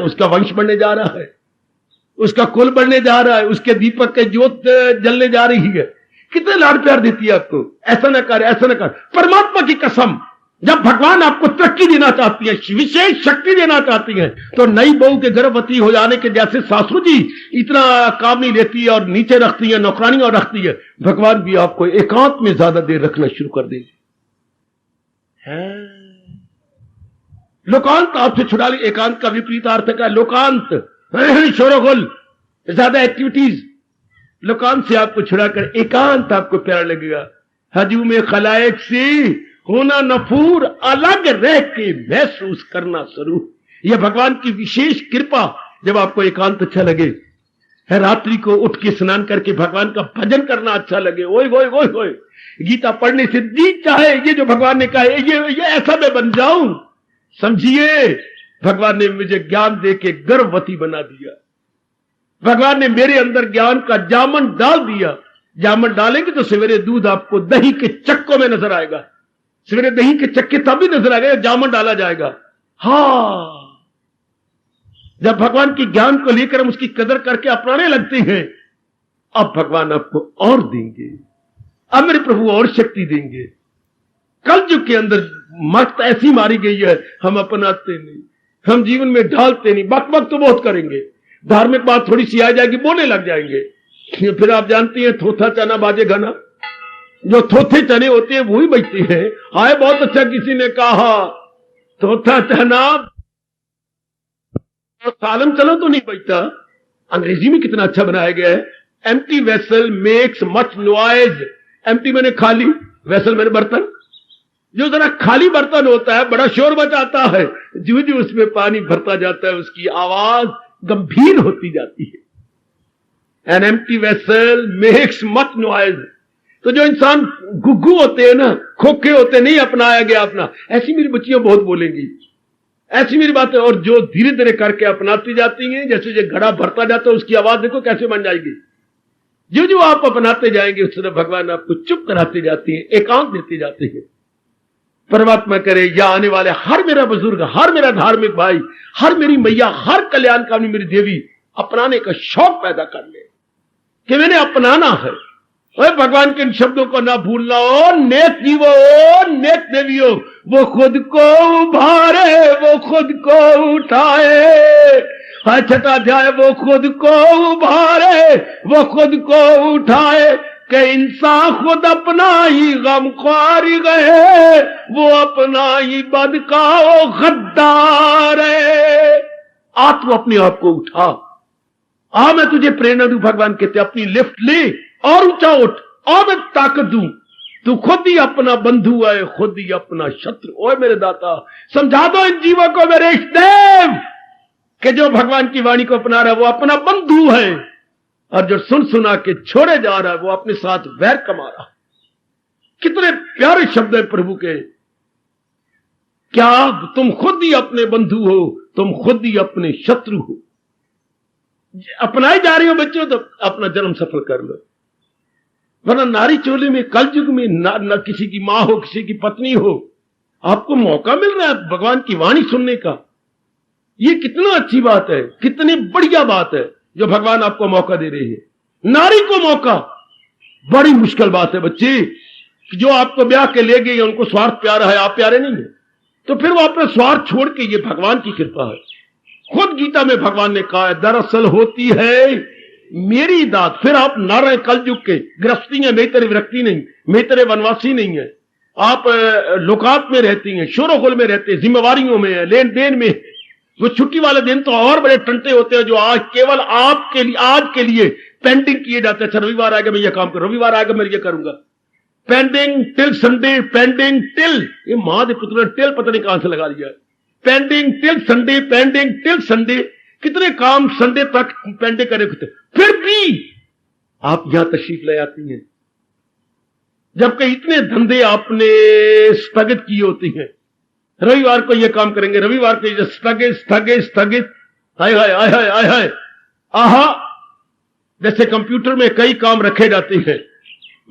उसका वंश बढ़ने जा रहा है, उसका कुल बढ़ने जा रहा है, उसके दीपक के ज्योत जलने जा रही है, कितने लाड प्यार देती है आपको। ऐसा ना कर, ऐसा ना कर। परमात्मा की कसम, जब भगवान आपको तरक्की देना चाहती है, विशेष शक्ति देना चाहती है, तो नई बहू के गर्भवती हो जाने के जैसे सासू जी इतना काम नहीं लेती है और नीचे रखती है, नौकरानी और रखती है, भगवान भी आपको एकांत में ज्यादा देर रखना शुरू कर देंगे। लोकांत आपसे छुड़ा ले, एकांत का विपरीत अर्थ है लोकांत, शोरगुल, ज्यादा एक्टिविटीज, लोकांत से आपको छुड़ाकर एकांत आपको प्यारा लगेगा। हजूम खलायक से होना नफूर, अलग रह के महसूस करना जरूर। यह भगवान की विशेष कृपा, जब आपको एकांत अच्छा लगे, है रात्रि को उठ के स्नान करके भगवान का भजन करना अच्छा लगे, ओए ओए ओए ओए, गीता पढ़ने से जी चाहे, ये जो भगवान ने कहा ये ऐसा मैं बन जाऊं। समझिए, भगवान ने मुझे ज्ञान दे के गर्भवती बना दिया, भगवान ने मेरे अंदर ज्ञान का जामन डाल दिया। जामन डालेंगे तो सवेरे दूध आपको दही के चक्कों में नजर आएगा, सवेरे दही के चक्के तब भी नजर आएगा, जामन डाला जाएगा। हाँ, जब भगवान के ज्ञान को लेकर हम उसकी कदर करके अपनाने लगते हैं, अब भगवान आपको और देंगे, अब मेरे प्रभु और शक्ति देंगे। कलयुग के अंदर मत ऐसी मारी गई है, हम अपनाते नहीं, हम जीवन में ढालते नहीं, बक बक तो बहुत करेंगे, धार्मिक बात थोड़ी सी आ जाएगी बोलने लग जाएंगे, फिर आप जानती हैं थोथा चना बाजे गाना, जो थोथे चने होते हैं वही बजते हैं। हाय बहुत अच्छा किसी ने कहा, थोथा चना सालम चलो तो नहीं बजता। अंग्रेजी में कितना अच्छा बनाया गया है, empty vessel makes much noise. Empty मैंने खाली, वेसल मैंने बर्तन, जो जरा खाली बर्तन होता है बड़ा शोर मचाता है, जो जो उसमें पानी भरता जाता है उसकी आवाज गंभीर होती जाती है। An empty vessel makes much noise. तो जो इंसान गुग्गू होते हैं ना, खोखे होते हैं, नहीं अपनाया गया अपना, ऐसी मेरी बच्चियां बहुत बोलेंगी, ऐसी मेरी बातें, और जो धीरे धीरे करके अपनाती जाती हैं, जैसे जो घड़ा भरता जाता है उसकी आवाज देखो कैसे बन जाएगी। जो जो आप अपनाते जाएंगे उस तरह भगवान आपको चुप कराते जाते हैं, एकांत देते जाते हैं। परमात्मा करे या आने वाले हर मेरा बुजुर्ग, हर मेरा धार्मिक भाई, हर मेरी मैया, हर कल्याणकामी मेरी देवी अपनाने का शौक पैदा कर ले कि मैंने अपनाना है। और भगवान के इन शब्दों को ना भूलना। ओ नेक जीवो, ओ नेक देवियो, वो खुद को उभारे, वो खुद को उठाए। छठा अध्याय, वो खुद को उभारे, वो खुद को उठाए, कि इंसान खुद अपना ही गमख्वार गए, वो अपना ही बदकाओ गद्दार है। आ तू अपने आप को उठा, आ मैं तुझे प्रेरणा दूं, भगवान कहते अपनी लिफ्ट ले और ऊंचा उठ, और मैं ताकत दूं। तू खुद ही अपना बंधु है, खुद ही अपना शत्रु। ओए मेरे दाता, समझा दो इन जीवों को मेरे इष्टदेव कि जो भगवान की वाणी को अपना रहा है वो अपना बंधु है, और जो सुन सुना के छोड़े जा रहा है वो अपने साथ वैर कमा रहा है। कितने प्यारे शब्द है प्रभु के। क्या तुम खुद ही अपने बंधु हो, तुम खुद ही अपने शत्रु हो। अपनाए जा रहे हो बच्चों तो अपना जन्म सफल कर लो, वरना नारी चोले में कलयुग में न किसी की मां हो, किसी की पत्नी हो, आपको मौका मिल रहा है भगवान की वाणी सुनने का। ये कितना अच्छी बात है, कितनी बढ़िया बात है जो भगवान आपको मौका दे रही है। नारी को मौका, बड़ी मुश्किल बात है बच्चे, जो आपको ब्याह के ले गई उनको स्वार्थ प्यारा है, आप प्यारे नहीं है, तो फिर वो अपना स्वार्थ छोड़ के, ये भगवान की कृपा है। खुद गीता में भगवान ने कहा है, दरअसल होती है मेरी दात। फिर आप ना रहे कलयुग के गृहस्थी है, मेरी तरह विरक्ति नहीं, मेरी तरह वनवासी नहीं है, आप लोकात में रहती हैं, शोरोगुल में रहते हैं, जिम्मेवारियों में है, लेन देन में। वो छुट्टी वाले दिन तो और बड़े टंटे होते हैं जो आज केवल आपके लिए, आज के लिए पेंडिंग किए जाते हैं। अच्छा रविवार आएगा मैं ये काम करूं, रविवार आएगा मैं ये करूंगा, pending till Sunday, pending till, ये मां दे पुत्र टिल पता नहीं कहां से लगा दिया, pending till Sunday, pending till Sunday, कितने काम संडे तक पेंडिंग करे होते, फिर भी आप यहां तशरीफ ले आती हैं, जबकि इतने धंधे आपने स्थगित किए होती हैं। रविवार को ये काम करेंगे, रविवार को ये स्थगित स्थगित स्थगित, हाय हाय हाय हाय हाय हाय, आहा। जैसे कंप्यूटर में कई काम रखे जाते हैं,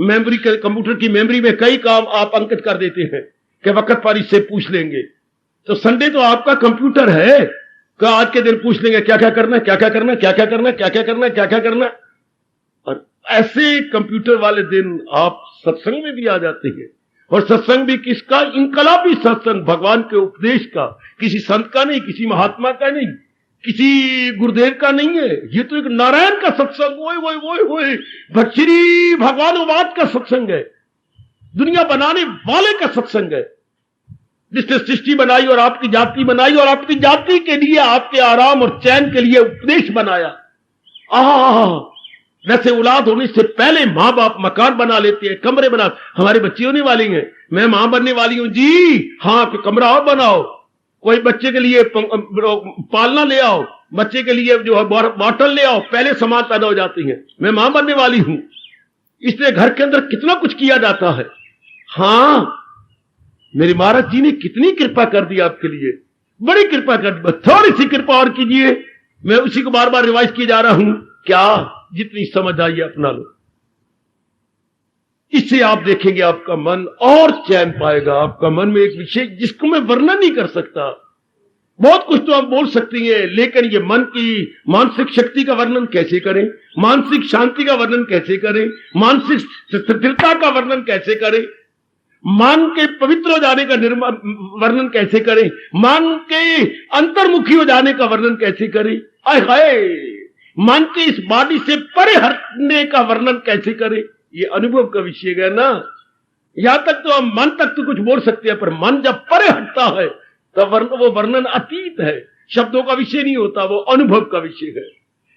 मेमोरी के, कंप्यूटर की मेमोरी में कई काम आप अंकित कर देते हैं कि वक्त पर इससे पूछ लेंगे, तो संडे तो आपका कंप्यूटर है कि आज के दिन पूछ लेंगे क्या क्या करना है, क्या क्या करना है, क्या क्या करना है, क्या क्या करना है, क्या क्या करना है। और ऐसे कंप्यूटर वाले दिन आप सत्संग में भी आ जाते हैं, और सत्संग भी किसका, इनकलाबी सत्संग, भगवान के उपदेश का, किसी संत का नहीं, किसी महात्मा का नहीं, किसी गुरुदेव का नहीं है, ये तो एक नारायण का सत्संग, ओए ओए ओए ओए, श्री भगवानवाद का सत्संग है, दुनिया बनाने वाले का सत्संग है, जिसने सृष्टि बनाई और आपकी जाति बनाई और आपकी जाति के लिए, आपके आराम और चैन के लिए उपदेश बनाया। वैसे औलाद होने से पहले मां बाप मकान बना लेते हैं, कमरे बना, हमारे बच्चे होने वाली हैं, मैं मां बनने वाली हूं जी, हाँ कि कमरा और बनाओ, कोई बच्चे के लिए पालना ले आओ, बच्चे के लिए जो है बॉटल ले आओ, पहले सामान पैदा हो जाती है, मैं मां बनने वाली हूं। इसलिए घर के अंदर कितना कुछ किया जाता है। हाँ, मेरे महाराज जी ने कितनी कृपा कर दी आपके लिए, बड़ी कृपा कर दी, थोड़ी सी कृपा और कीजिए, मैं उसी को बार बार रिवाइज किए जा रहा हूं, क्या जितनी समझ आई अपना लो, इससे आप देखेंगे आपका मन और चैन पाएगा। आपका मन में एक विषय जिसको मैं वर्णन नहीं कर सकता, बहुत कुछ तो आप बोल सकती हैं, लेकिन ये मन की मानसिक शक्ति का वर्णन कैसे करें, मानसिक शांति का वर्णन कैसे करें, मानसिक स्थिरता का वर्णन कैसे करें, मन के पवित्र हो जाने का वर्णन कैसे करें, मन के अंतर्मुखी हो जाने का वर्णन कैसे करें, आय हाय, मन के इस बॉडी से परे हटने का वर्णन कैसे करें, ये अनुभव का विषय है ना। यहां तक तो हम मन तक तो कुछ बोल सकते हैं, पर मन जब परे हटता है तब वो वर्णन अतीत है, शब्दों का विषय नहीं होता, वो अनुभव का विषय है।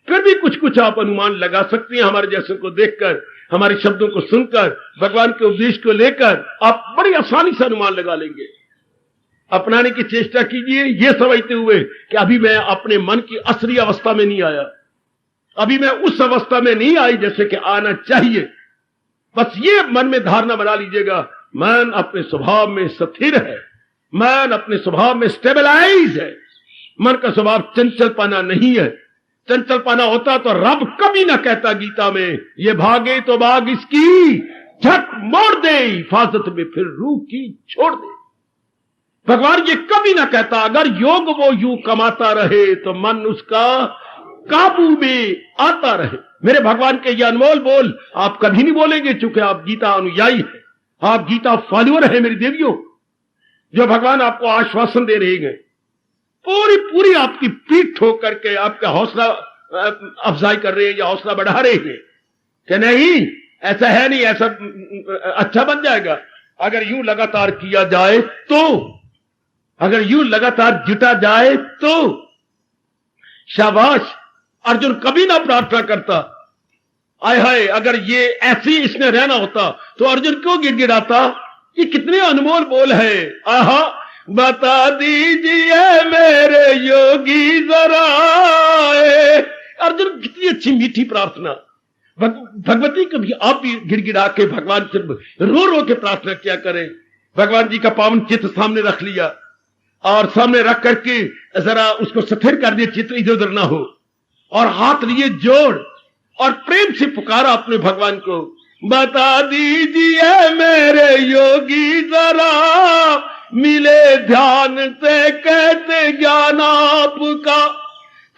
फिर भी कुछ कुछ आप अनुमान लगा सकते हैं, हमारे जैसे को देखकर, हमारे शब्दों को सुनकर, भगवान के उपदेश को लेकर आप बड़ी आसानी से अनुमान लगा लेंगे। अपनाने की चेष्टा कीजिए, ये समझते हुए कि अभी मैं अपने मन की असली अवस्था में नहीं आया, अभी मैं उस अवस्था में नहीं आई जैसे कि आना चाहिए। बस ये मन में धारणा बना लीजिएगा, मन अपने स्वभाव में स्थिर है, मन अपने स्वभाव में स्टेबलाइज है, मन का स्वभाव चंचलपना नहीं है। चंचलपना होता तो रब कभी ना कहता गीता में, ये भागे तो भाग इसकी, झट मोड़ दे, हिफाजत में फिर रूह की छोड़ दे। भगवान ये कभी ना कहता, अगर योग वो यूं कमाता रहे तो मन उसका काबू में आता रहे। मेरे भगवान के ये अनमोल बोल आप कभी नहीं बोलेंगे, चूंकि आप गीता अनुयायी है, आप गीता फॉलोअर है मेरी देवियों। जो भगवान आपको आश्वासन दे रहे हैं, पूरी पूरी आपकी पीठ ठोक करके आपका हौसला अफजाई कर रहे हैं या हौसला बढ़ा रहे हैं कि नहीं ऐसा है नहीं, ऐसा अच्छा बन जाएगा अगर यूं लगातार किया जाए तो, अगर यूं लगातार जुटा जाए तो। शाबाश, अर्जुन कभी ना प्रार्थना करता, आय हाय अगर ये ऐसी इसने रहना होता तो अर्जुन क्यों गिड़गिड़ाता। ये कितने अनमोल बोल है। आहा, बता दीजिए मेरे योगी जरा, अर्जुन कितनी अच्छी मीठी प्रार्थना। भगवती कभी आप भी गिड़गिड़ा के भगवान से रो रो के प्रार्थना किया करें। भगवान जी का पावन चित्र सामने रख लिया और सामने रख करके जरा उसको स्थिर कर दिया, चित्र इधर उधर ना हो, और हाथ लिए जोड़ और प्रेम से पुकारा अपने भगवान को, बता दीजिए मेरे योगी जरा, मिले ध्यान से कहते ज्ञान आपका,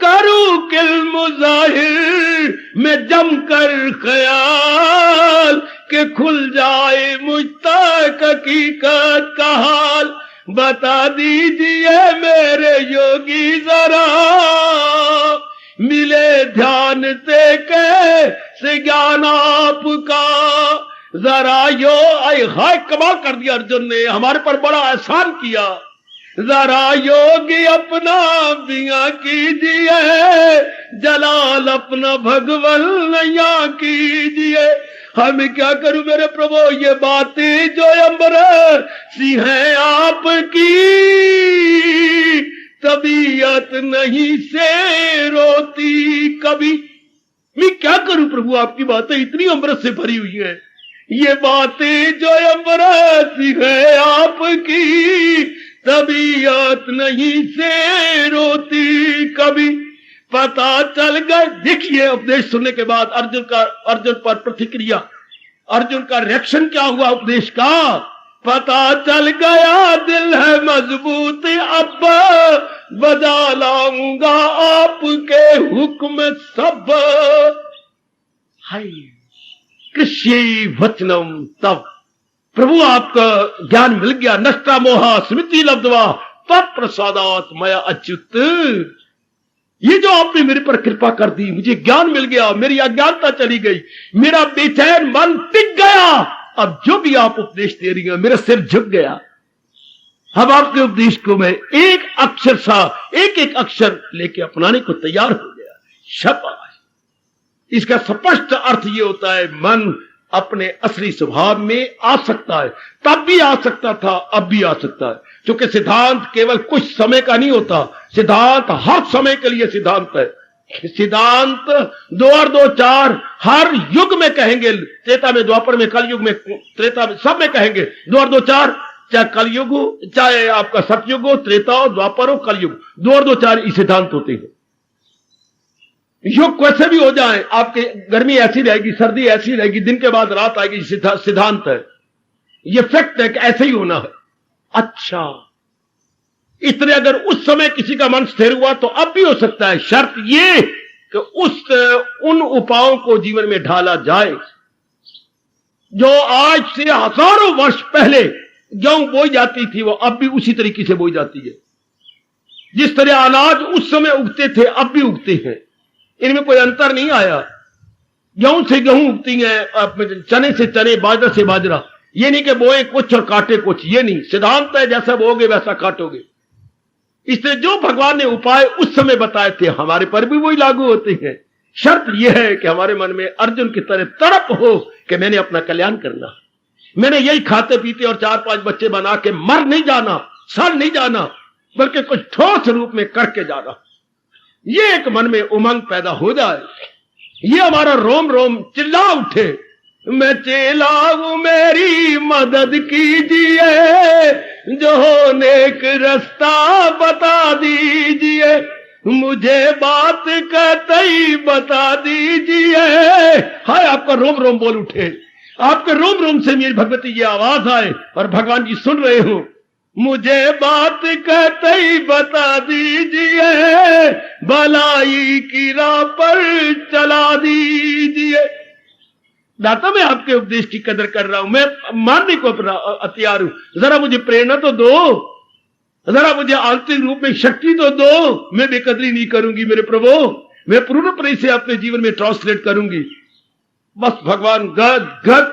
करूं किल मुजाहिर में जमकर ख्याल, के खुल जाए मुझ तक हकीकत का हाल। बता दीजिए मेरे योगी जरा, मिले ध्यान से कैसे ज्ञान आपका, जरा यो। आय हाय, कमाल कर दिया अर्जुन ने, हमारे पर बड़ा एहसान किया। जरा योगी अपना बिया कीजिए, जलाल अपना भगवन नैया कीजिए। हम क्या करूं मेरे प्रभु, ये बातें जो अंबर सी है आपकी, तबीयत नहीं से रोती कभी। मैं क्या करूं प्रभु, आपकी बातें इतनी अमृत से भरी हुई हैं, ये बातें जो अमृत सी है आपकी, तबीयत नहीं से रोती कभी। पता चल गया, देखिए उपदेश सुनने के बाद अर्जुन पर प्रतिक्रिया, अर्जुन का रिएक्शन क्या हुआ उपदेश का। पता चल गया दिल है मजबूत, अब बजा लाऊंगा आपके हुक्म सब। हाय कृष्य वचनम, तब प्रभु आपका ज्ञान मिल गया। नष्टा मोहा स्मृति लब्धवा तत्प्रसादात मया अच्युत। ये जो आपने मेरे पर कृपा कर दी, मुझे ज्ञान मिल गया, मेरी अज्ञानता चली गई, मेरा बेचैन मन टिक गया। अब जो भी आप उपदेश दे रही हैं मेरा सिर झुक गया। अब आपके उपदेश को मैं एक अक्षर सा एक एक अक्षर लेके अपनाने को तैयार हो गया। शाबाश। इसका स्पष्ट अर्थ ये होता है, मन अपने असली स्वभाव में आ सकता है। तब भी आ सकता था, अब भी आ सकता है, क्योंकि सिद्धांत केवल कुछ समय का नहीं होता, सिद्धांत हर समय के लिए सिद्धांत है। सिद्धांत 2 और 2 4 हर युग में कहेंगे, त्रेता में, द्वापर में, कलयुग में, त्रेता में, सब में कहेंगे 2 और 2 4, चाहे कलयुग हो, चाहे आपका सतयुग हो, त्रेता हो, द्वापर हो, कलयुग, 2 और 2 4 ये सिद्धांत होते हैं। युग कैसे भी हो जाए, आपके गर्मी ऐसी रहेगी, सर्दी ऐसी रहेगी, दिन के बाद रात आएगी, सिद्धांत है, ये फैक्ट है कि ऐसे ही होना है। अच्छा, इतने अगर उस समय किसी का मन स्थिर हुआ तो अब भी हो सकता है, शर्त ये कि उन उपायों को जीवन में ढाला जाए जो आज से हजारों वर्ष पहले गेहूं बोई जाती थी, वो अब भी उसी तरीके से बोई जाती है। जिस तरह अनाज उस समय उगते थे अब भी उगते हैं, इनमें कोई अंतर नहीं आया। गेहूं से गेहूं उगती है, चने से चने, बाजरा से बाजरा। ये नहीं कि बोए कुछ और काटे कुछ, ये नहीं, सिद्धांत है जैसा बोगे वैसा काटोगे। इसलिए जो भगवान ने उपाय उस समय बताए थे हमारे पर भी वही लागू होते हैं। शर्त यह है कि हमारे मन में अर्जुन की तरह तड़प हो कि मैंने अपना कल्याण करना, मैंने यही खाते पीते और 4-5 बच्चे बना के मर नहीं जाना, सड़ नहीं जाना, बल्कि कुछ ठोस रूप में करके जाना। ये एक मन में उमंग पैदा हो जाए, ये हमारा रोम रोम चिल्ला उठे, मैं चेला हूं मेरी मदद कीजिए, जो नेक रास्ता बता दीजिए, मुझे बात कतई बता दीजिए। हाय आपका रोम रोम बोल उठे, आपके रोम रोम से मेरी भगवती ये आवाज आए और भगवान जी सुन रहे हो, मुझे बात कतई बता दीजिए, भलाई की राह पर चला दीजिए। दाता मैं आपके उपदेश की कदर कर रहा हूं, मैं मानने को तैयार हूं, जरा मुझे प्रेरणा तो दो, जरा मुझे आंतरिक रूप में शक्ति तो दो। मैं बेकदरी नहीं करूंगी मेरे प्रभु, मैं पूर्णपणे से अपने जीवन में ट्रांसलेट करूंगी। बस भगवान गद गद,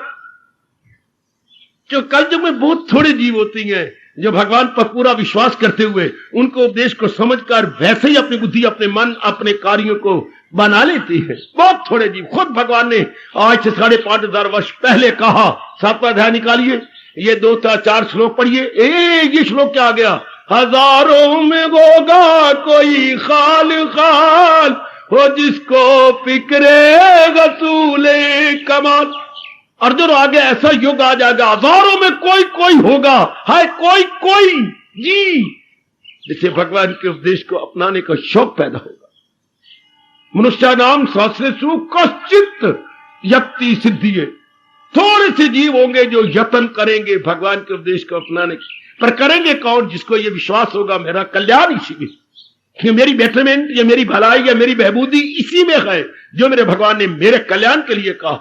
जो कलयुग में बहुत थोड़े जीव होती हैं जो भगवान पर पूरा विश्वास करते हुए उनको उपदेश को समझकर वैसे ही अपनी बुद्धि, अपने मन, अपने कार्यों को बना लेती है। बहुत थोड़े जीव। खुद भगवान ने आज से 5,500 वर्ष पहले कहा, 7वां अध्याय निकालिए, ये 2-4 श्लोक पढ़िए। ये श्लोक क्या आ गया, हजारों में होगा कोई खाल खाल हो जिसको फिक्रे रसूले कमाल। अर्जुन आगे ऐसा युग आ जाएगा, हजारों में कोई कोई होगा, हाय कोई कोई जी, जिसे भगवान के उपदेश को अपनाने का शौक पैदा होगा। मनुष्य नाम सहस्रेषु कश्चित् यत्ति सिद्धिये, थोड़े से जीव होंगे जो यत्न करेंगे भगवान के उपदेश को अपनाने की। पर करेंगे कौन, जिसको ये विश्वास होगा मेरा कल्याण इसी में, कि मेरी बेटरमेंट या मेरी भलाई या मेरी बहबूदी इसी में है जो मेरे भगवान ने मेरे कल्याण के लिए कहा।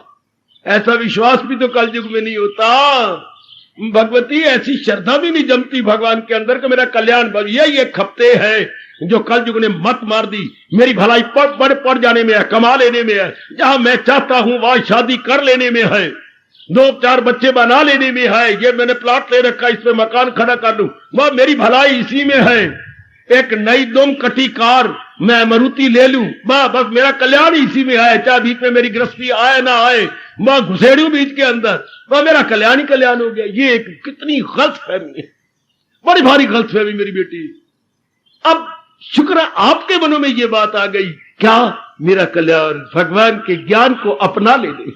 ऐसा विश्वास भी तो कलयुग में नहीं होता भगवती, ऐसी श्रद्धा भी नहीं जमती भगवान के अंदर कि मेरा कल्याण। यही एक खपते है जो कलयुग ने मत मार दी। मेरी भलाई पड़ जाने में है, कमा लेने में है, जहां मैं चाहता हूं वहां शादी कर लेने में है। 2-4 बच्चे बना लेने में है, ये मैंने प्लॉट ले रखा, इसमें मकान खड़ा कर लूं, वह मेरी भलाई इसी में है। एक नई दुम कटी कार मैं मारुति ले लूं, बस मेरा कल्याण इसी में है। चाहे बीच में मेरी गृहस्थी आए ना आए, मैं घुसेड़ू बीच के अंदर, वह मेरा कल्याण ही कल्याण हो गया। ये एक कितनी गलतफहमी है, बड़ी भारी गलतफहमी मेरी बेटी। अब शुक्र है आपके मनों में ये बात आ गई, क्या मेरा कल्याण भगवान के ज्ञान को अपना ले ले।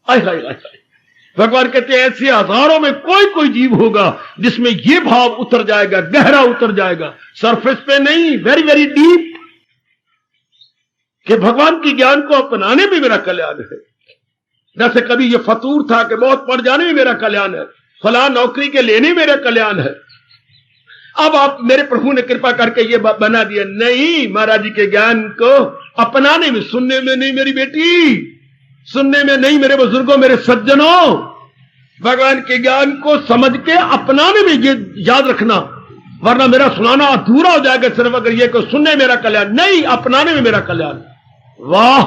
आय हाय हाय हाय, भगवान कहते हैं ऐसे हजारों में कोई कोई जीव होगा जिसमें ये भाव उतर जाएगा, गहरा उतर जाएगा, सरफेस पे नहीं, वेरी वेरी डीप, कि भगवान के ज्ञान को अपनाने में मेरा कल्याण है। जैसे कभी ये फतूर था कि बहुत पढ़ जाने में मेरा कल्याण है, फला नौकरी के लेने में मेरा कल्याण है। अब आप मेरे प्रभु ने कृपा करके ये बना दिया, नहीं, महाराज जी के ज्ञान को अपनाने में, सुनने में नहीं मेरी बेटी, सुनने में नहीं मेरे बुजुर्गों, मेरे सज्जनों, भगवान के ज्ञान को समझ के अपनाने में, ये याद रखना, वरना मेरा सुनाना अधूरा हो जाएगा सिर्फ अगर ये को सुनने मेरा कल्याण नहीं, अपनाने में मेरा कल्याण। वाह,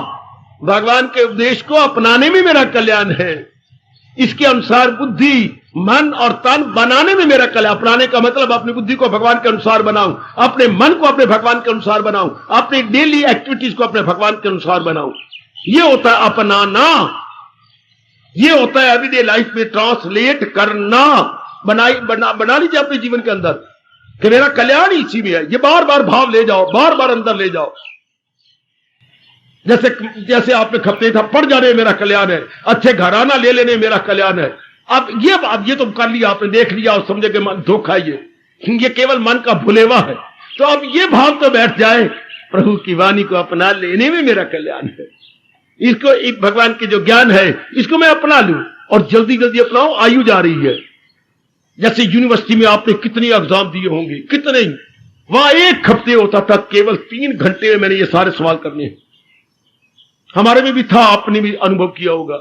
भगवान के उपदेश को अपनाने में मेरा कल्याण है, इसके अनुसार बुद्धि मन और तन बनाने में मेरा कल्याण। अपनाने का मतलब अपनी बुद्धि को भगवान के अनुसार बनाऊं, अपने मन को अपने भगवान के अनुसार बनाऊं, अपनी डेली एक्टिविटीज को अपने भगवान के अनुसार बनाऊं, ये होता है अपनाना। ये होता है एवरीडे लाइफ में ट्रांसलेट करना। बना लीजिए अपने जीवन के अंदर कि मेरा कल्याण इसी में है। ये बार बार भाव ले जाओ, बार बार अंदर ले जाओ। जैसे आपने खपते था, पढ़ जाने में मेरा कल्याण है, अच्छे घराना ले लेने में मेरा कल्याण है। अब ये तो कर लिया आपने, देख लिया और समझे कि मन धोखा, ये केवल मन का भुलेवा है। तो अब ये भाव तो बैठ जाए, प्रभु की वाणी को अपना लेने में मेरा कल्याण है। इसको एक भगवान के जो ज्ञान है इसको मैं अपना लूं और जल्दी जल्दी अपनाऊं। आयु जा रही है, जैसे यूनिवर्सिटी में आपने कितने एग्जाम दिए होंगे, कितने, वहां 1 हफ्ते होता था, केवल 3 घंटे में मैंने ये सारे सवाल करने हैं। हमारे में भी था, आपने भी अनुभव किया होगा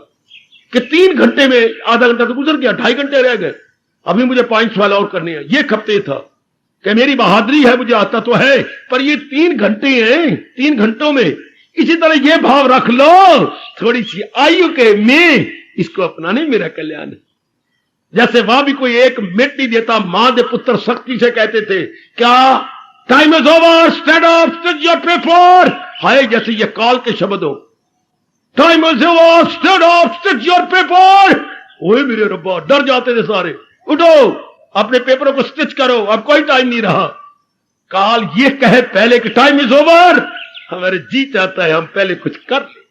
कि 3 घंटे में आधा घंटा तो गुजर गया, 2.5 घंटे रह गए, अभी मुझे 5 सवाल और करने हैं। ये हफ्ते था कि मेरी बहादुरी है, मुझे आता तो है, पर ये 3 घंटे हैं, 3 घंटों में। इसी तरह ये भाव रख लो, थोड़ी सी आयु के में इसको अपनाने में मेरा कल्याण है। जैसे वहां भी कोई एक मिट नहीं देता, मां दे पुत्र शक्ति से कहते थे, क्या time is over, stand up, stitch your paper. हाय, जैसे ये काल के शब्द हो, time is over, stand up, stitch your paper. ओए मेरे रब्बा, डर जाते थे सारे, उठो अपने पेपरों को स्टिच करो, अब कोई टाइम नहीं रहा। काल ये कहे पहले कि टाइम इज ओवर, हमारे जी चाहता है हम पहले कुछ कर ले।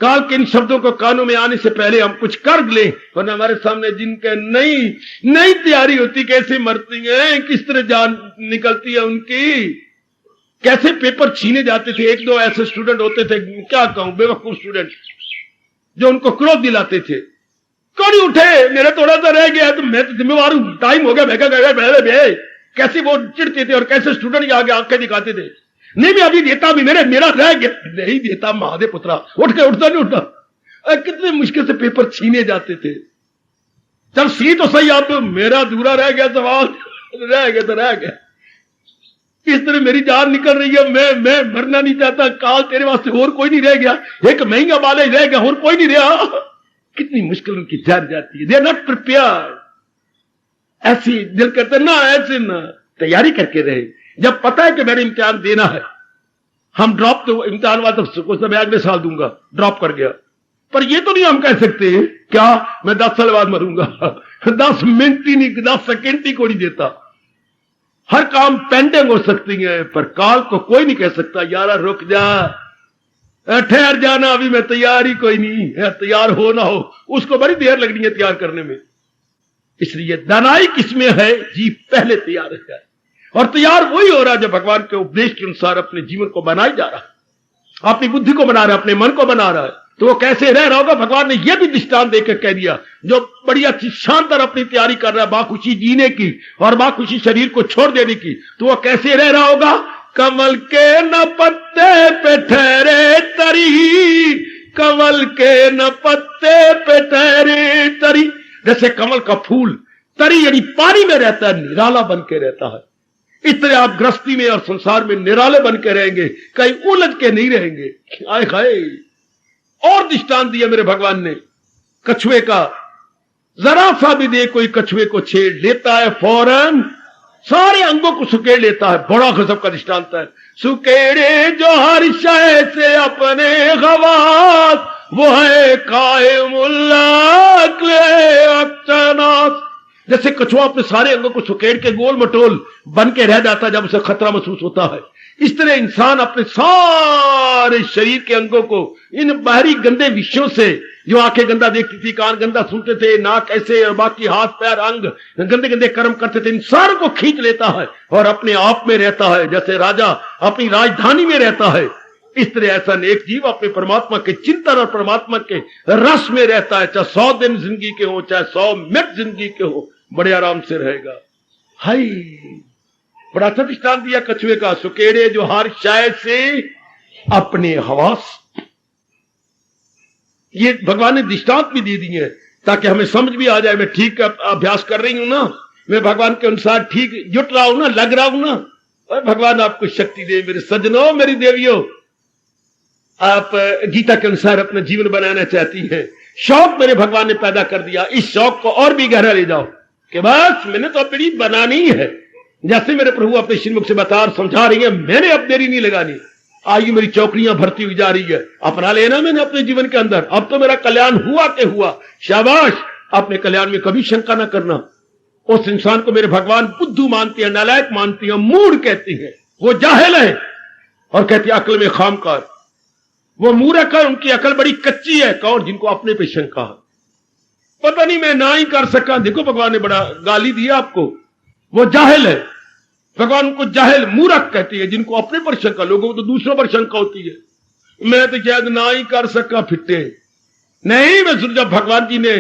काल के इन शब्दों को कानों में आने से पहले हम कुछ कर ले, वरना हमारे सामने जिनके नई तैयारी होती, कैसे मरती हैं, किस तरह जान निकलती है उनकी, कैसे पेपर छीने जाते थे। 1-2 ऐसे स्टूडेंट होते थे, क्या कहूं, बेवकूफ स्टूडेंट, जो उनको क्रोध दिलाते थे। कौन उठे, मेरा थोड़ा सा रह गया, तो मैं तो जिम्मेवार हूं, टाइम हो गया, मैं क्या, कैसे वो चिढ़ते थे और कैसे स्टूडेंट के आगे आंखें दिखाते थे। नहीं, मैं अभी देता भी, मेरा रह गया, नहीं देता, महादेव पुत्रा, उठ के, उठता नहीं उठता। कितने मुश्किल से पेपर छीने जाते थे। चल सी तो सही, आप मेरा अधूरा रह गया सवाल, रह गया तो रह गया। इस तरह मेरी जान निकल रही है, मैं मरना नहीं चाहता। काल तेरे वास्ते और कोई नहीं रह गया, एक महंगा वाले रह गया, और कोई नहीं रहा। कितनी मुश्किल उनकी जान जाती है। They are not prepared. ऐसी दिल करते ना, ऐसे ना, तैयारी करके रहे। जब पता है कि मैंने इम्तिहान देना है, हम ड्रॉप तो इम्तिहान वाला तो मैं अगले साल दूंगा, ड्रॉप कर गया, पर ये तो नहीं हम कह सकते क्या मैं 10 साल बाद मरूंगा। 10 मिनट ही नहीं, 10 सेकेंड ही कोई नहीं देता। हर काम पेंडिंग हो सकती है, पर काल को कोई नहीं कह सकता यारा रुक जा, ठहर जाना, अभी मैं तैयार ही कोई नहीं है। तैयार हो ना हो, उसको बड़ी देर लगनी है तैयार करने में। इसलिए दानाई किसमें है, जी पहले तैयार है। और तैयार वही हो रहा है जब भगवान के उपदेश के अनुसार अपने जीवन को बनाई जा रहा है, अपनी बुद्धि को बना रहा है, अपने मन को बना रहा है। तो वो कैसे रह रहा होगा, भगवान ने यह भी दृष्टांत देकर कह दिया। जो बड़ी अच्छी शानदार अपनी तैयारी कर रहा है बाखुशी जीने की और बाखुशी शरीर को छोड़ देने की, तो वो कैसे रह रहा होगा। कमल के न पत्ते पे ठहरे तरी, कमल के न पत्ते पे ठहरे तरी। जैसे कमल का फूल तरी यानी पानी में रहता है, निराला बन के रहता है। इस तरह आप गृहस्थी में और संसार में निराले बन के रहेंगे, कहीं उलझ के नहीं रहेंगे। आए खाए और दृष्टांत दिया मेरे भगवान ने कछुए का, जरा सा भी दे कोई कछुए को छेड़ लेता है फौरन सारे अंगों को सुकेड़ लेता है। बड़ा गजब का दृष्टांत है। सुकेड़े जो हर शय से अपने खवास, वो है कायमुल्लाह अक्तनास। जैसे कछुआ अपने सारे अंगों को सुकेड़ के गोल मटोल बन के रह जाता है जब उसे खतरा महसूस होता है, इस तरह इंसान अपने सारे शरीर के अंगों को इन बाहरी गंदे विषयों से, जो आंखें गंदा देखती थी, कान गंदा सुनते थे, नाक ऐसे और बाकी हाथ पैर अंग गंदे गंदे कर्म करते थे, इन सारों को खींच लेता है और अपने आप में रहता है। जैसे राजा अपनी राजधानी में रहता है, इस तरह ऐसा नेक जीव अपने परमात्मा के चिंतन और परमात्मा के रस में रहता है। चाहे 100 दिन जिंदगी के हो, चाहे 100 मिनट जिंदगी के हो, बड़े आराम से रहेगा। हाय, बड़ा अच्छा दृष्टांत दिया कछुए का। सुकेड़े जो हर शय से अपने हवास, ये भगवान ने दृष्टांत भी दे दिए ताकि हमें समझ भी आ जाए। मैं ठीक अभ्यास कर रही हूं ना, मैं भगवान के अनुसार ठीक जुट रहा हूं ना, लग रहा हूं ना। और भगवान आपको शक्ति दे मेरे सज्जनों, मेरी देवियों। आप गीता के अनुसार अपना जीवन बनाना चाहती हैं, शौक मेरे भगवान ने पैदा कर दिया, इस शौक को और भी गहरा ले जाओ कि बस मैंने तो अपनी बनानी है। जैसे मेरे प्रभु अपने श्रीमुख से बता और समझा रही है, मैंने अब देरी नहीं लगानी। आयु मेरी चौकड़ियां भरती हुई जा रही है, अपना लेना मैंने अपने जीवन के अंदर। अब तो मेरा कल्याण हुआ के हुआ, शाबाश। अपने कल्याण में कभी शंका ना करना। उस इंसान को मेरे भगवान बुद्धू मानती है, नालायक मानती है, मूढ़ कहती है, वो जाहिल है और कहती है अकल में खामकार। वो मूर्ख है, उनकी अकल बड़ी कच्ची है। कौन? जिनको अपने पे शंका है। पता नहीं मैं ना ही कर सका। देखो भगवान ने बड़ा गाली दिया आपको, वो जाहिल है। भगवान को जाहिल मूर्ख कहती है, जिनको अपने पर शंका। लोगों को तो दूसरों पर शंका होती है, मैं तो शायद ना ही कर सका, फिट्टे नहीं। मैं जब भगवान जी ने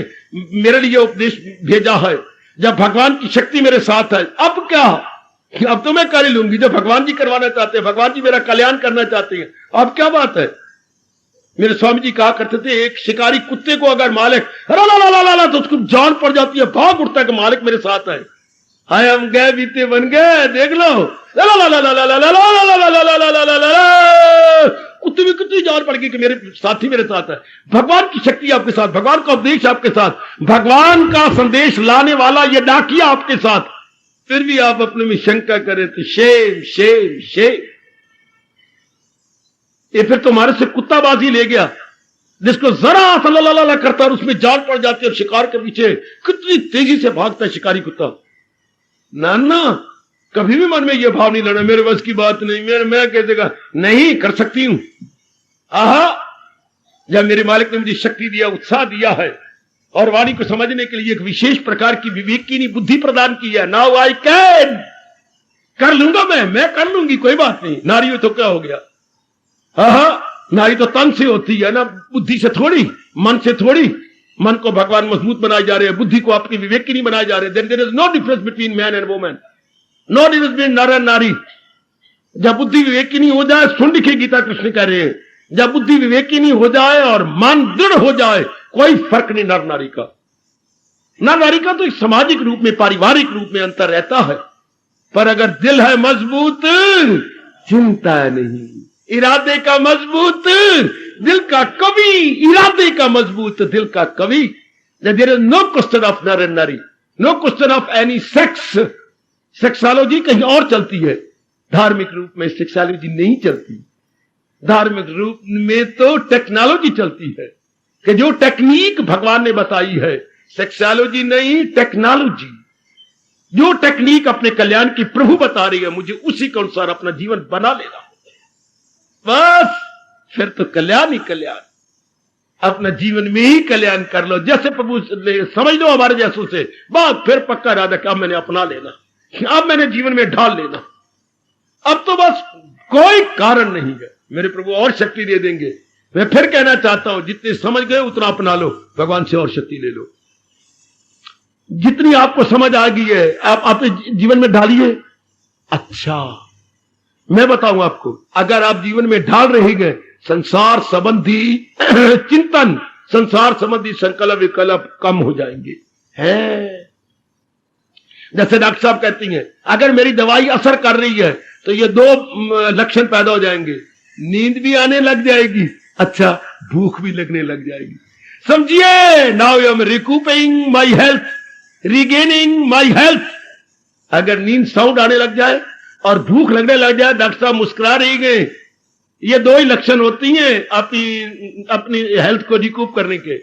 मेरे लिए उपदेश भेजा है, जब भगवान की शक्ति मेरे साथ है, अब क्या, अब तो मैं कर ही लूंगी। जब भगवान जी करवाना चाहते हैं, भगवान जी मेरा कल्याण करना चाहते हैं, अब क्या बात है। मेरे स्वामी जी कहा करते थे, एक शिकारी कुत्ते को अगर मालिक ला तो उसको जान पड़ जाती है, भाग उठता है कि मालिक मेरे साथ है। हाय हम गए बीते बन गए, देख लो, कुत्ते में कितनी जान पड़ गई कि मेरे साथी मेरे साथ है। भगवान की शक्ति आपके साथ, भगवान का उपदेश आपके साथ, भगवान का संदेश लाने वाला ये डाकिया आपके साथ, फिर भी आप अपने में शंका करें तो शेम शेम शेम। ये फिर तुम्हारे से कुत्ताबाजी ले गया, जिसको जरा सा करता और उसमें जान पड़ जाती है और शिकार के पीछे कितनी तेजी से भागता है शिकारी कुत्ता। ना, कभी भी मन में यह भाव नहीं लाना मेरे बस की बात नहीं, मैं कैसे कहा नहीं कर सकती हूं। आहा, जब मेरे मालिक ने मुझे शक्ति दिया, उत्साह दिया है और वाणी को समझने के लिए एक विशेष प्रकार की विवेकीनी बुद्धि प्रदान की है, नाउ आई कैन, कर लूंगा मैं कर लूंगी, कोई बात नहीं। नारी हो तो क्या हो गया। नारी तो तन से होती है ना, बुद्धि से थोड़ी, मन से थोड़ी। मन को भगवान मजबूत बनाए जा रहे हैं, बुद्धि को आपकी विवेक की नहीं बनाए जा रहे। There is no difference between man and woman, no difference between नर एंड नारी। जब बुद्धि विवेक की नहीं हो जाए, सुन लिखी गीता कृष्ण कह रहे हैं, जब बुद्धि विवेक की नहीं हो जाए और मन दृढ़ हो जाए, कोई फर्क नहीं नर नारी का। नर नारी का तो एक सामाजिक रूप में, पारिवारिक रूप में अंतर रहता है, पर अगर दिल है मजबूत, चिंता नहीं। इरादे का मजबूत, दिल का कवि, इरादे का मजबूत, दिल का कवि। There is no question of नर एंड नारी, no question of any sex. Sexology कहीं और चलती है, धार्मिक रूप में सेक्सोलॉजी नहीं चलती। धार्मिक रूप में तो टेक्नोलॉजी चलती है, कि जो टेक्निक भगवान ने बताई है, सेक्सोलॉजी नहीं टेक्नोलॉजी। जो टेक्निक अपने कल्याण की प्रभु बता रही है, मुझे उसी के अनुसार अपना जीवन बना लेना, बस फिर तो कल्याण ही कल्याण। अपना जीवन में ही कल्याण कर लो, जैसे प्रभु समझ लो हमारे जैसों से, बस फिर पक्का इरादा कि अब मैंने अपना लेना, अब मैंने जीवन में ढाल लेना। अब तो बस कोई कारण नहीं है, मेरे प्रभु और शक्ति दे देंगे। मैं फिर कहना चाहता हूं, जितने समझ गए उतना अपना लो, भगवान से और शक्ति ले लो। जितनी आपको समझ आ गई है आप अपने जीवन में ढालिए। अच्छा, मैं बताऊं आपको, अगर आप जीवन में ढाल रहे गए संसार संबंधी चिंतन, संसार संबंधी संकल्प विकल्प कम हो जाएंगे। है जैसे डॉक्टर साहब कहती हैं, अगर मेरी दवाई असर कर रही है तो ये 2 लक्षण पैदा हो जाएंगे, नींद भी आने लग जाएगी, अच्छा भूख भी लगने लग जाएगी। समझिए, now I am recouping my health, regaining my health. अगर नींद साउंड आने लग जाए और भूख लगने लग जाए, डॉक्टर साहब मुस्कुरा रही गए, ये दो ही लक्षण होती हैं अपनी हेल्थ को रिकूप करने के।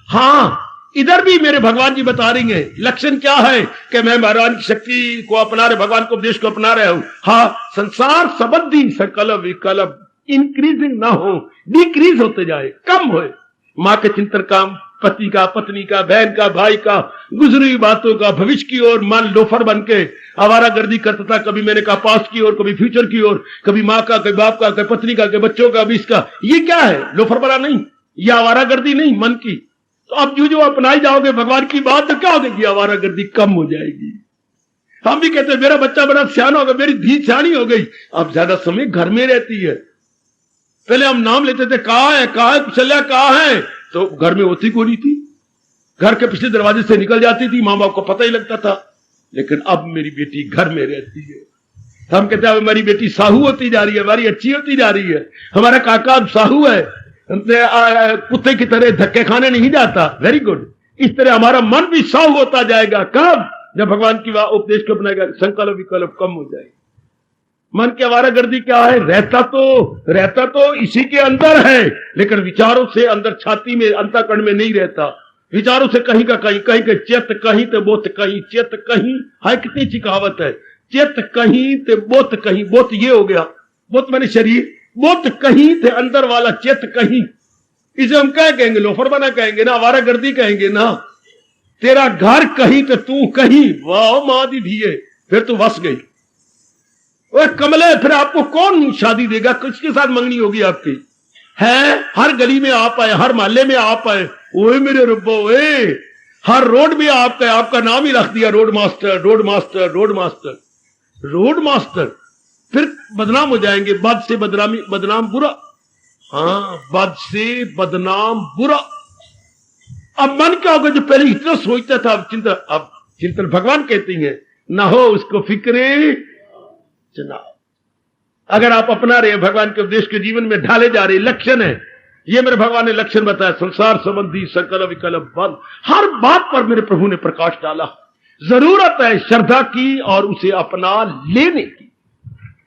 हां, इधर भी मेरे भगवान जी बता रही हैं लक्षण क्या है कि मैं भगवान की शक्ति को अपना रहे, भगवान को उपदेश को अपना रहा हूं। हां, संसार संबंधी संकल्प विकल्प इंक्रीजिंग ना हो, डिक्रीज होते जाए, कम होए। मां के चिंतन का, पति का, पत्नी का, बहन का, भाई का, गुजरी हुई बातों का, भविष्य की ओर मन लोफर बन के आवारागर्दी करता था। कभी मैंने कहा पास्ट की ओर, कभी फ्यूचर की ओर, कभी मां का, कभी बाप का, कभी पत्नी का, कभी बच्चों का, बीच का। ये क्या है? लोफर बना नहीं, ये आवारागर्दी नहीं मन की। तो अब जो अपनाई जाओगे भगवान की बात, तो क्या होगी? आवारागर्दी कम हो जाएगी। हम भी कहते हैं मेरा बच्चा बड़ा सियाना होगा, मेरी धी सियानी हो गई। अब ज्यादा समय घर में रहती है। पहले हम नाम लेते थे, कहाँ है कुशल्या, कहाँ है, तो घर में होती को नहीं थी, घर के पिछले दरवाजे से निकल जाती थी, माँ बाप को पता ही लगता था। लेकिन अब मेरी बेटी घर में रहती है। हम कहते हैं हमारी बेटी साहू होती जा रही है, हमारी अच्छी होती जा रही है। हमारा काका अब साहू है, कुत्ते की तरह धक्के खाने नहीं जाता। Very good. इस तरह हमारा मन भी साहू होता जाएगा। कब? जब भगवान की उपदेश को अपनाएगा, संकल्प विकल्प कम हो जाएगा। मन की आवारागर्दी क्या है? रहता तो इसी के अंदर है, लेकिन विचारों से अंदर छाती में, अंतःकरण में नहीं रहता। विचारों से कहीं का कहीं, कहीं के चेत कहीं ते बोत कहीं, चेत कहीं। हाय, कितनी अच्छी कहावत है, चेत कहीं ते बोत कहीं। बोत ये हो गया, बोत माने शरीर, बोत कहीं थे अंदर वाला, चेत कहीं। इसे हम क्या कहेंगे? लोफर बना कहेंगे ना, आवारागर्दी कहेंगे ना। तेरा घर कहीं तो तू कहीं। वाह मां दी धीए, फिर तू वस गई। ओए कमले, फिर आपको कौन शादी देगा? किसके साथ मंगनी होगी आपकी? है हर गली में आप आए, हर मोहल्ले में आप आए। ओए मेरे रब्बो, ओए हर रोड में आपका नाम ही रख दिया, road master, road master, road master, road master. फिर बदनाम हो जाएंगे। बद से बदनाम बुरा। हाँ, बद से बदनाम बुरा। अब मन क्या होगा? जो पहले इतना सोचता था, अब चिंतन भगवान कहती हैं, ना हो उसको फिक्रे चुनाव। अगर आप अपना रहे हैं भगवान के उपदेश के जीवन में ढाले जा रहे, लक्षण है ये। मेरे भगवान ने लक्षण बताया, संसार संबंधी संकल्प विकल्प बंद। हर बात पर मेरे प्रभु ने प्रकाश डाला। जरूरत है श्रद्धा की और उसे अपना लेने की।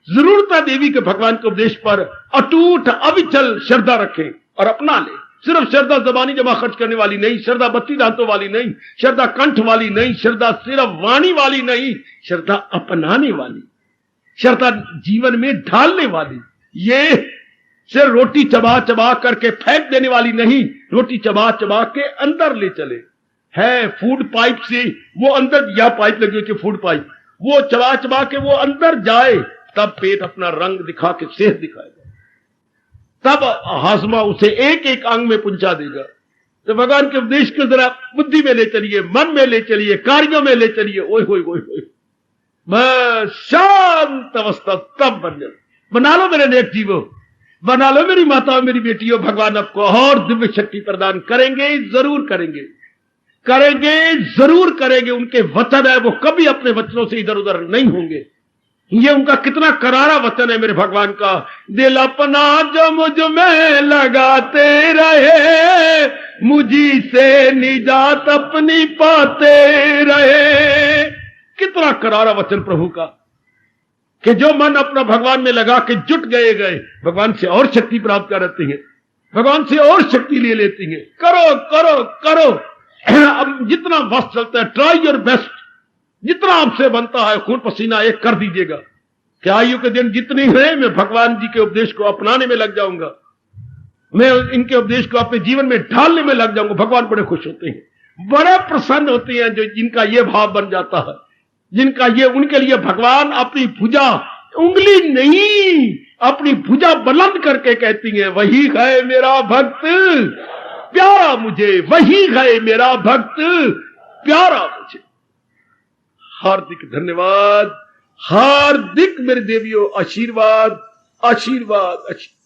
जरूरत है देवी के भगवान के उपदेश पर अटूट अविचल श्रद्धा रखें और अपना ले। सिर्फ श्रद्धा जबानी जमा खर्च करने वाली नहीं, श्रद्धा बत्ती दांतों वाली नहीं, श्रद्धा कंठ वाली नहीं, श्रद्धा सिर्फ वाणी वाली नहीं, श्रद्धा अपनाने वाली, श्रद्धा जीवन में ढालने वाली। ये सिर्फ रोटी चबा चबा करके फेंक देने वाली नहीं, रोटी चबा चबा के अंदर ले चले। है फूड पाइप से वो अंदर, या पाइप लगी हुई फूड पाइप, वो चबा चबा के वो अंदर जाए, तब पेट अपना रंग दिखा के सेहत दिखाएगा, तब हाजमा उसे एक एक अंग में पहुंचा देगा। तो भगवान के उपदेश को जरा बुद्धि में ले चलिए, मन में ले चलिए, कार्यों में ले चलिए। ओए होए होए होए, बस शांत अवस्था तब बन जाए। बना लो मेरे नेक जीवो, बना लो मेरी माताओं, मेरी बेटियों। भगवान आपको और दिव्य शक्ति प्रदान करेंगे, जरूर करेंगे, करेंगे जरूर करेंगे। उनके वचन है, वो कभी अपने वचनों से इधर उधर नहीं होंगे। ये उनका कितना करारा वचन है मेरे भगवान का। दिल अपना जो मुझ में लगाते रहे, मुझी से निजात अपनी पाते रहे। कितना करारा वचन प्रभु का, कि जो मन अपना भगवान में लगा के जुट गए, भगवान से और शक्ति प्राप्त कर लेते हैं, भगवान से और शक्ति ले लेती हैं। करो करो करो। अब जितना वक्त चलता है, ट्राई योर बेस्ट, जितना आपसे बनता है खून पसीना एक कर दीजिएगा। क्या आयु के दिन जितनी है, मैं भगवान जी के उपदेश को अपनाने में लग जाऊंगा, मैं इनके उपदेश को अपने जीवन में ढालने में लग जाऊंगा। भगवान बड़े खुश होते हैं, बड़े प्रसन्न होते हैं, जो जिनका ये भाव बन जाता है, जिनका ये, उनके लिए भगवान अपनी भुजा, उंगली नहीं, अपनी भुजा बुलंद करके कहती है, वही है मेरा भक्त प्यारा मुझे, वही है मेरा भक्त प्यारा मुझे। हार्दिक धन्यवाद, हार्दिक मेरे देवियों, आशीर्वाद आशीर्वाद आशीर्वाद।